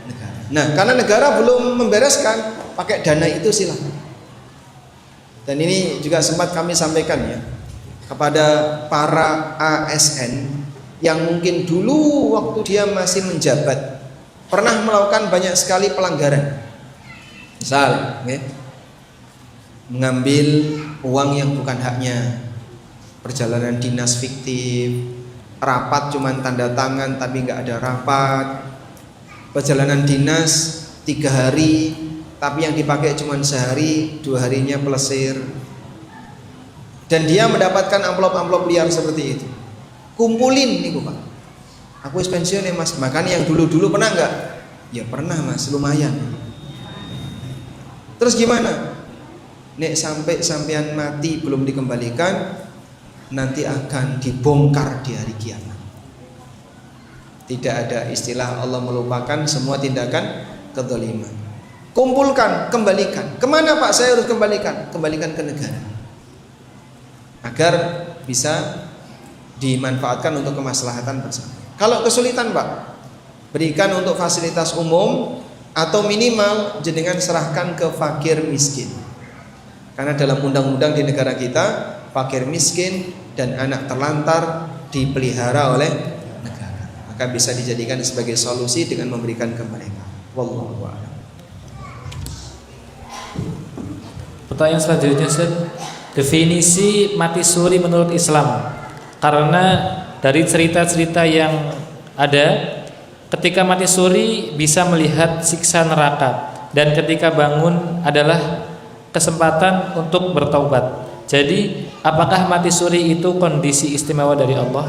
Negara. Nah, karena negara belum membereskan, pakai dana itu silakan. Dan ini juga sempat kami sampaikan ya kepada para ASN yang mungkin dulu waktu dia masih menjabat pernah melakukan banyak sekali pelanggaran. Misal, mengambil uang yang bukan haknya, perjalanan dinas fiktif, rapat cuman tanda tangan tapi nggak ada rapat, perjalanan dinas 3 hari tapi yang dipakai cuman sehari, 2 harinya pelesir, dan dia mendapatkan amplop-amplop liar seperti itu. Kumpulin nih Pak, aku pensiun ya Mas. Makanya yang dulu-dulu pernah nggak? Ya pernah Mas, lumayan. Terus gimana? Nek sampai-sampean mati belum dikembalikan, nanti akan dibongkar di hari kiamat. Tidak ada istilah Allah melupakan semua tindakan kezaliman. Kumpulkan, kembalikan. Kemana Pak saya harus kembalikan? Kembalikan ke negara, agar bisa dimanfaatkan untuk kemaslahatan bersama. Kalau kesulitan Pak, berikan untuk fasilitas umum, atau minimal jenengan serahkan ke fakir miskin. Karena dalam undang-undang di negara kita, fakir miskin dan anak terlantar dipelihara oleh negara, maka bisa dijadikan sebagai solusi dengan memberikan ke mereka. Wallahu a'lam. Pertanyaan selanjutnya, Ustaz. Definisi mati suri menurut Islam. Karena dari cerita-cerita yang ada, ketika mati suri bisa melihat siksa neraka, dan ketika bangun adalah kesempatan untuk bertaubat. Jadi, apakah mati suri itu kondisi istimewa dari Allah?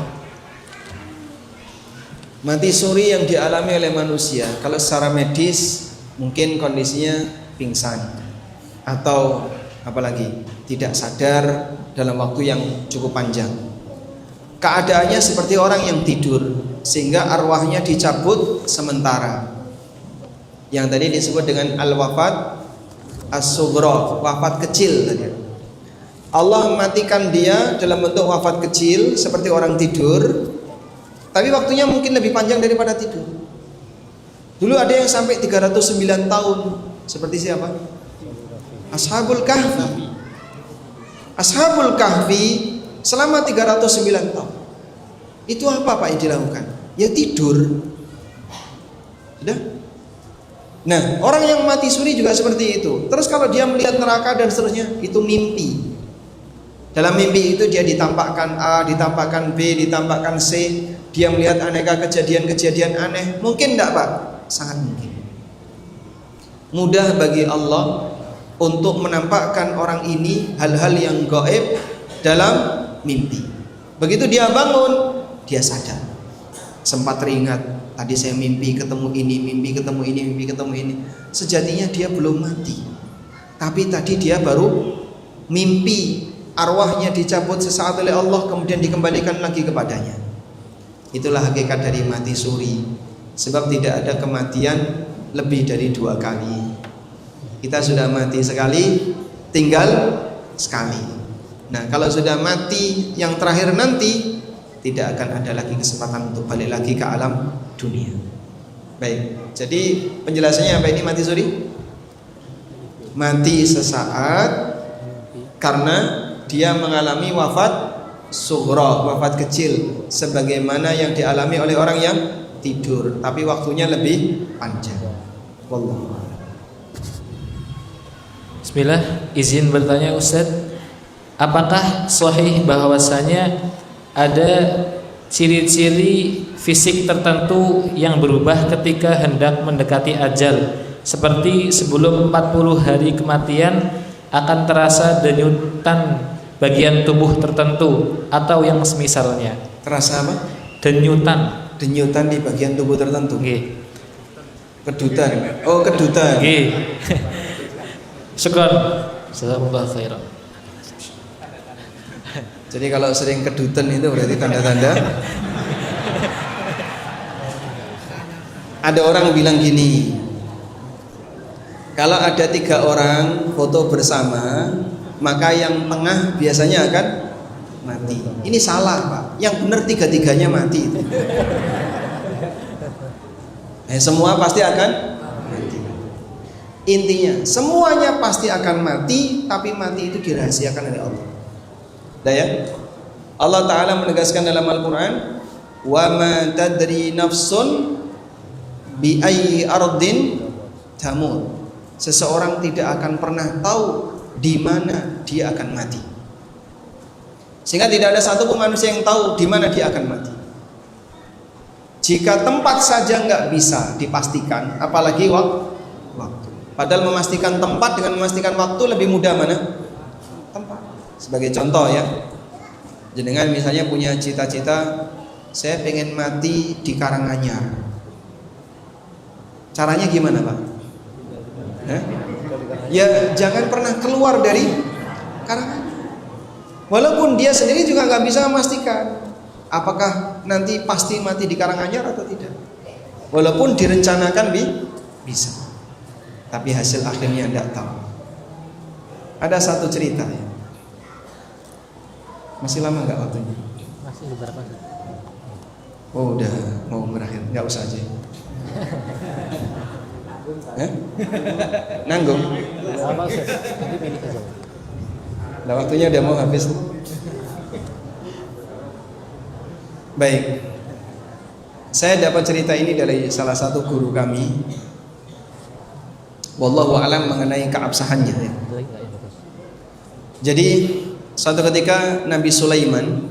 Mati suri yang dialami oleh manusia, kalau secara medis mungkin kondisinya pingsan atau apalagi tidak sadar dalam waktu yang cukup panjang. Keadaannya seperti orang yang tidur, sehingga arwahnya dicabut sementara. Yang tadi disebut dengan al-wafat as-sughra, wafat kecil tadi. Allah mematikan dia dalam bentuk wafat kecil seperti orang tidur, tapi waktunya mungkin lebih panjang daripada tidur. Dulu ada yang sampai 309 tahun. Seperti siapa? Ashabul Kahfi. Ashabul Kahfi selama 309 tahun. Itu apa Pak yang dilakukan? Ya tidur. Sudah? Nah, orang yang mati suri juga seperti itu. Terus kalau dia melihat neraka dan seterusnya, itu mimpi. Dalam mimpi itu dia ditampakkan A, ditampakkan B, ditampakkan C. Dia melihat aneka kejadian-kejadian aneh. Mungkin enggak Pak? Sangat mungkin. Mudah bagi Allah untuk menampakkan orang ini hal-hal yang gaib dalam mimpi. Begitu dia bangun, dia sadar. Sempat teringat, tadi saya mimpi ketemu ini, mimpi ketemu ini, mimpi ketemu ini. Sejatinya dia belum mati, tapi tadi dia baru mimpi, arwahnya dicabut sesaat oleh Allah, kemudian dikembalikan lagi kepadanya. Itulah hakikat dari mati suri. Sebab tidak ada kematian lebih dari 2 kali. Kita sudah mati sekali, tinggal sekali. Nah, kalau sudah mati yang terakhir nanti, tidak akan ada lagi kesempatan untuk balik lagi ke alam dunia. Baik, jadi penjelasannya apa ini mati suri? Mati sesaat karena dia mengalami wafat sughra, wafat kecil, sebagaimana yang dialami oleh orang yang tidur, tapi waktunya lebih panjang. Wallahu a'lam. Bismillah, izin bertanya Ustaz, apakah sahih bahwasanya ada ciri-ciri fisik tertentu yang berubah ketika hendak mendekati ajal, seperti sebelum 40 hari kematian akan terasa denyutan bagian tubuh tertentu atau yang semisalnya? Terasa apa? Denyutan. Denyutan di bagian tubuh tertentu. Nggih. Kedutan. Oh, kedutan. Nggih. Syukran. Jazakumullah khairan. Jadi kalau sering kedutan itu berarti tanda-tanda. Ada orang bilang gini, kalau ada 3 orang foto bersama, maka yang tengah biasanya akan mati. Ini salah Pak, yang benar 3-3-nya mati itu. Semua pasti akan mati. Intinya semuanya pasti akan mati, tapi mati itu dirahasiakan oleh Allah. Ya? Allah Ta'ala menegaskan dalam Al-Quran, wa ma tadri nafsun bi ayyi ardin tamut. Seseorang tidak akan pernah tahu di mana dia akan mati. Sehingga tidak ada satupun manusia yang tahu di mana dia akan mati. Jika tempat saja nggak bisa dipastikan, apalagi waktu. Padahal memastikan tempat dengan memastikan waktu lebih mudah mana? Tempat. Sebagai contoh ya, jenengan misalnya punya cita-cita, saya pengen mati di Karanganyar. Caranya gimana Pak? Ya jangan pernah keluar dari Karanganyar. Walaupun dia sendiri juga nggak bisa memastikan apakah nanti pasti mati di Karanganyar atau tidak. Walaupun direncanakan bisa, tapi hasil akhirnya tidak tahu. Ada satu cerita ya. Masih lama nggak waktunya? Masih beberapa. Oh udah mau berakhir, nggak usah aja. Nanggung. Apa Ustaz? Nanti pilih saja. Nah waktunya udah mau habis. Baik, saya dapat cerita ini dari salah satu guru kami. Wallahu a'lam mengenai keabsahannya ya. Jadi suatu ketika Nabi Sulaiman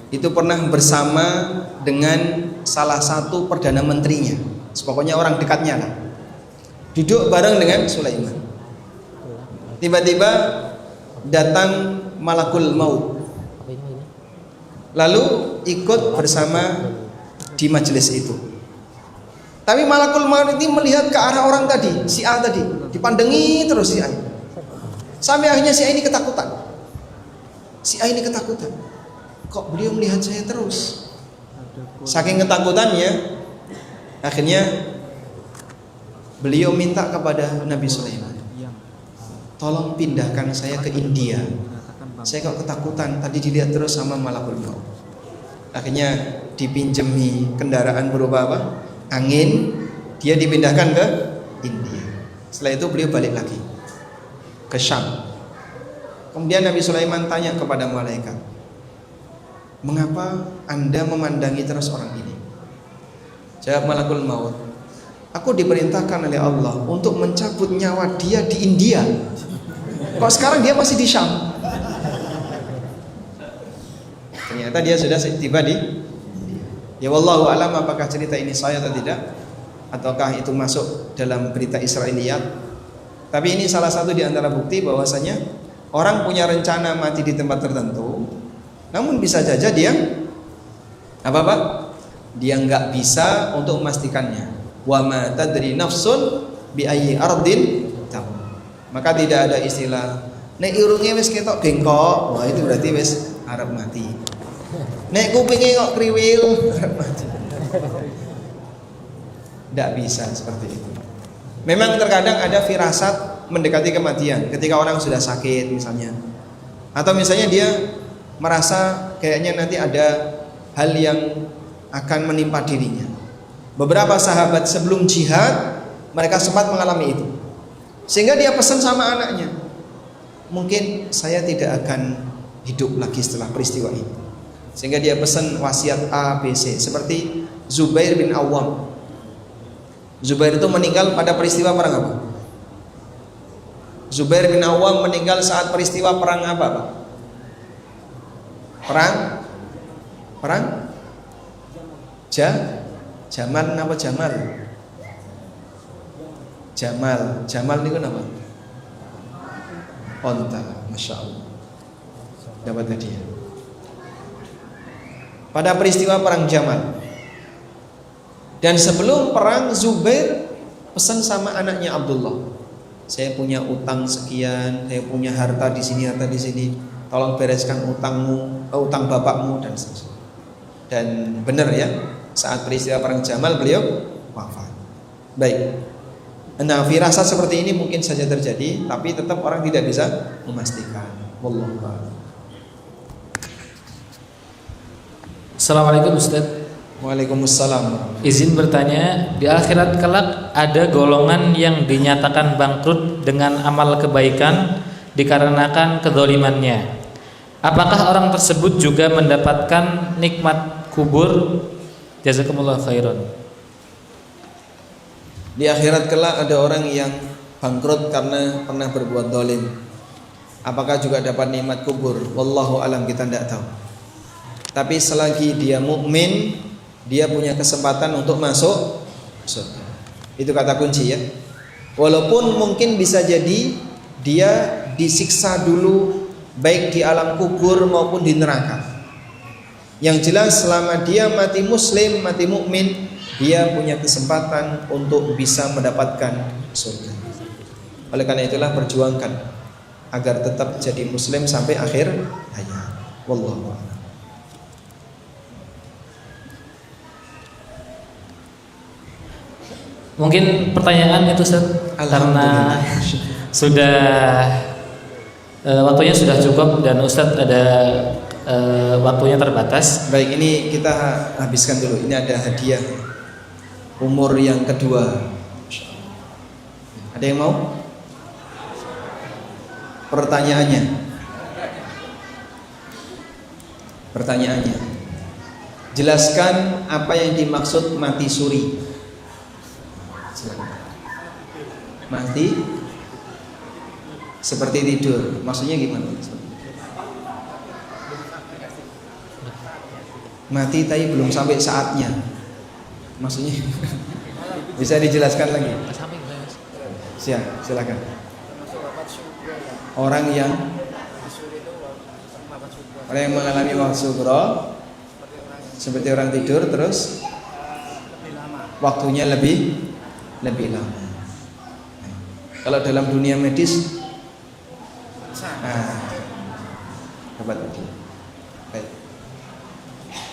itu pernah bersama dengan salah satu perdana menterinya, pokoknya orang dekatnya lah, duduk bareng dengan Sulaiman. Tiba-tiba datang malakul maut, lalu ikut bersama di majelis itu. Tapi malakul maut ini melihat ke arah orang tadi, si A tadi, dipandangi terus si A. Sampai akhirnya si A ini ketakutan. Kok beliau melihat saya terus? Saking ketakutannya, akhirnya beliau minta kepada Nabi Sulaiman, tolong pindahkan saya ke India. Saya kok ketakutan, tadi dilihat terus sama malakul maut. Akhirnya dipinjemi kendaraan berupa apa? Angin, dia dipindahkan ke India. Setelah itu beliau balik lagi ke Syam. Kemudian Nabi Sulaiman tanya kepada malaikat, mengapa Anda memandangi terus orang ini? Jawab malakul maut, aku diperintahkan oleh Allah untuk mencabut nyawa dia di India. Kok sekarang dia masih di Syam? Ternyata dia sudah tiba di. Ya wallahu alam apakah cerita ini sahih atau tidak, ataukah itu masuk dalam berita Israiliyat. Tapi ini salah satu di antara bukti bahwasanya orang punya rencana mati di tempat tertentu, namun bisa saja dia dia nggak bisa untuk memastikannya. Wa ma tadri nafsun bi ayyi ardin tamut. Maka tidak ada istilah nek irunge wis ketok bengkok, wah itu berarti wis arep mati. Nek kupinge kok kriwil, arep mati. Tidak bisa seperti itu. Memang terkadang ada firasat mendekati kematian ketika orang sudah sakit misalnya, atau misalnya dia merasa kayaknya nanti ada hal yang akan menimpa dirinya. Beberapa sahabat sebelum jihad mereka sempat mengalami itu, sehingga dia pesan sama anaknya, mungkin saya tidak akan hidup lagi setelah peristiwa ini. Sehingga dia pesan wasiat A, B, C. Seperti Zubair bin Awam. Zubair itu meninggal pada peristiwa perang apa? Zubair bin Awam meninggal saat peristiwa perang apa, Pak? Perang Jamal apa Jamal? Jamal itu apa? Onta, Masya Allah. Dapat hadiah pada peristiwa perang Jamal. Dan sebelum perang, Zubair pesan sama anaknya Abdullah, saya punya utang sekian, saya punya harta di sini, tolong bereskan utangmu, utang bapakmu dan seterusnya. Dan benar ya, saat peristiwa perang Jamal beliau wafat. Baik. Nah, firasat seperti ini mungkin saja terjadi, tapi tetap orang tidak bisa memastikan. Wallahu a'lam. Assalamualaikum Ustaz. Waalaikumsalam. Izin bertanya, di akhirat kelak ada golongan yang dinyatakan bangkrut dengan amal kebaikan dikarenakan kezalimannya. Apakah orang tersebut juga mendapatkan nikmat kubur? Jazakumullah khairan. Di akhirat kelak ada orang yang bangkrut karena pernah berbuat zalim. Apakah juga dapat nikmat kubur? Wallahu alam, kita tidak tahu. Tapi selagi dia mukmin, dia punya kesempatan untuk masuk surga. Itu kata kunci ya. Walaupun mungkin bisa jadi dia disiksa dulu baik di alam kubur maupun di neraka. Yang jelas selama dia mati muslim, mati mukmin, dia punya kesempatan untuk bisa mendapatkan surga. Oleh karena itulah perjuangkan agar tetap jadi muslim sampai akhir hayat. Wallahu a'lam. Mungkin pertanyaan itu Ustaz, karena sudah waktunya sudah cukup dan Ustadz ada waktunya terbatas. Baik, ini kita habiskan dulu. Ini ada hadiah umur yang kedua. Ada yang mau? Pertanyaannya, jelaskan apa yang dimaksud mati suri. Mati seperti tidur, maksudnya gimana? Mati tapi belum sampai saatnya, maksudnya bisa dijelaskan lagi? Silakan. Orang yang mengalami waktu sugro seperti orang tidur, terus waktunya lebih lama. Kalau dalam dunia medis, dapat. Baik.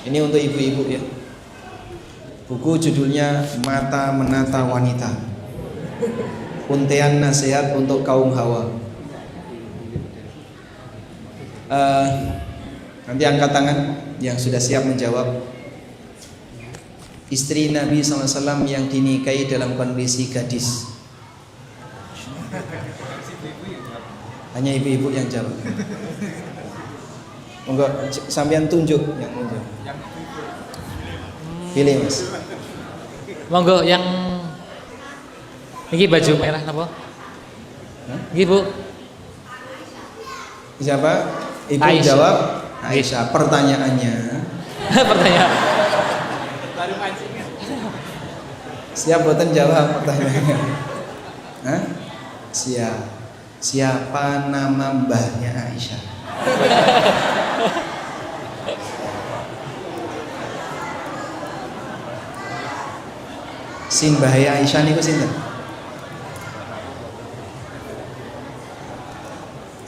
Ini untuk ibu-ibu ya. Buku judulnya Mata Menata Wanita. Untean nasihat untuk kaum hawa. Nanti angkat tangan yang sudah siap menjawab. Istri Nabi SAW yang dinikahi dalam kondisi gadis. Hanya ibu-ibu yang jawab. Monggo sampean tunjuk yang tunjuk. Pilih Mas. Monggo yang ini baju merah napa? Nggih Bu. Siapa? Ibu Aisyah. jawab Aisyah. Pertanyaannya. Pertanyaan. Siap boten jawab pertanyaannya. Hah? Siap. Siapa nama mbahnya Aisyah? Sing mbah Aisyah niku sinten?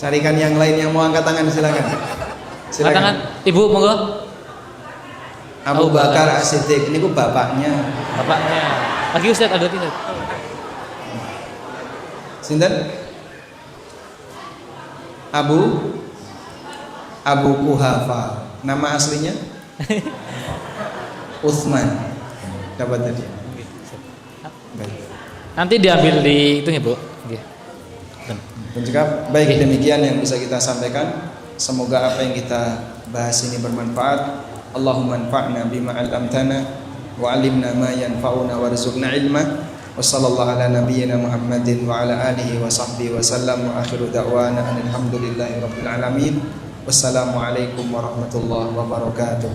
Carikan yang lain yang mau angkat tangan, silakan. Angkat tangan, Ibu monggo. Abu Bakar As-Siddiq niku bapaknya. Bapaknya. Lagi Ustaz ada lagi Ustaz. Sinten? Abu Kuhafa. Nama aslinya? Utsman. Dapat tadi. Baik. Nanti diambil di itu ya Bu. Oke. Baik, demikian yang bisa kita sampaikan. Semoga apa yang kita bahas ini bermanfaat. Allahumma anfa'na bima 'allamtana wa 'allimna ma yanfa'una warzuqna ilma. Wa sallallahu ala nabiyyina Muhammadin wa ala alihi wa sahbihi wa sallam wa akhiru da'wana alhamdulillahi rabbil alamin. Wassalamu alaikum warahmatullahi wabarakatuh.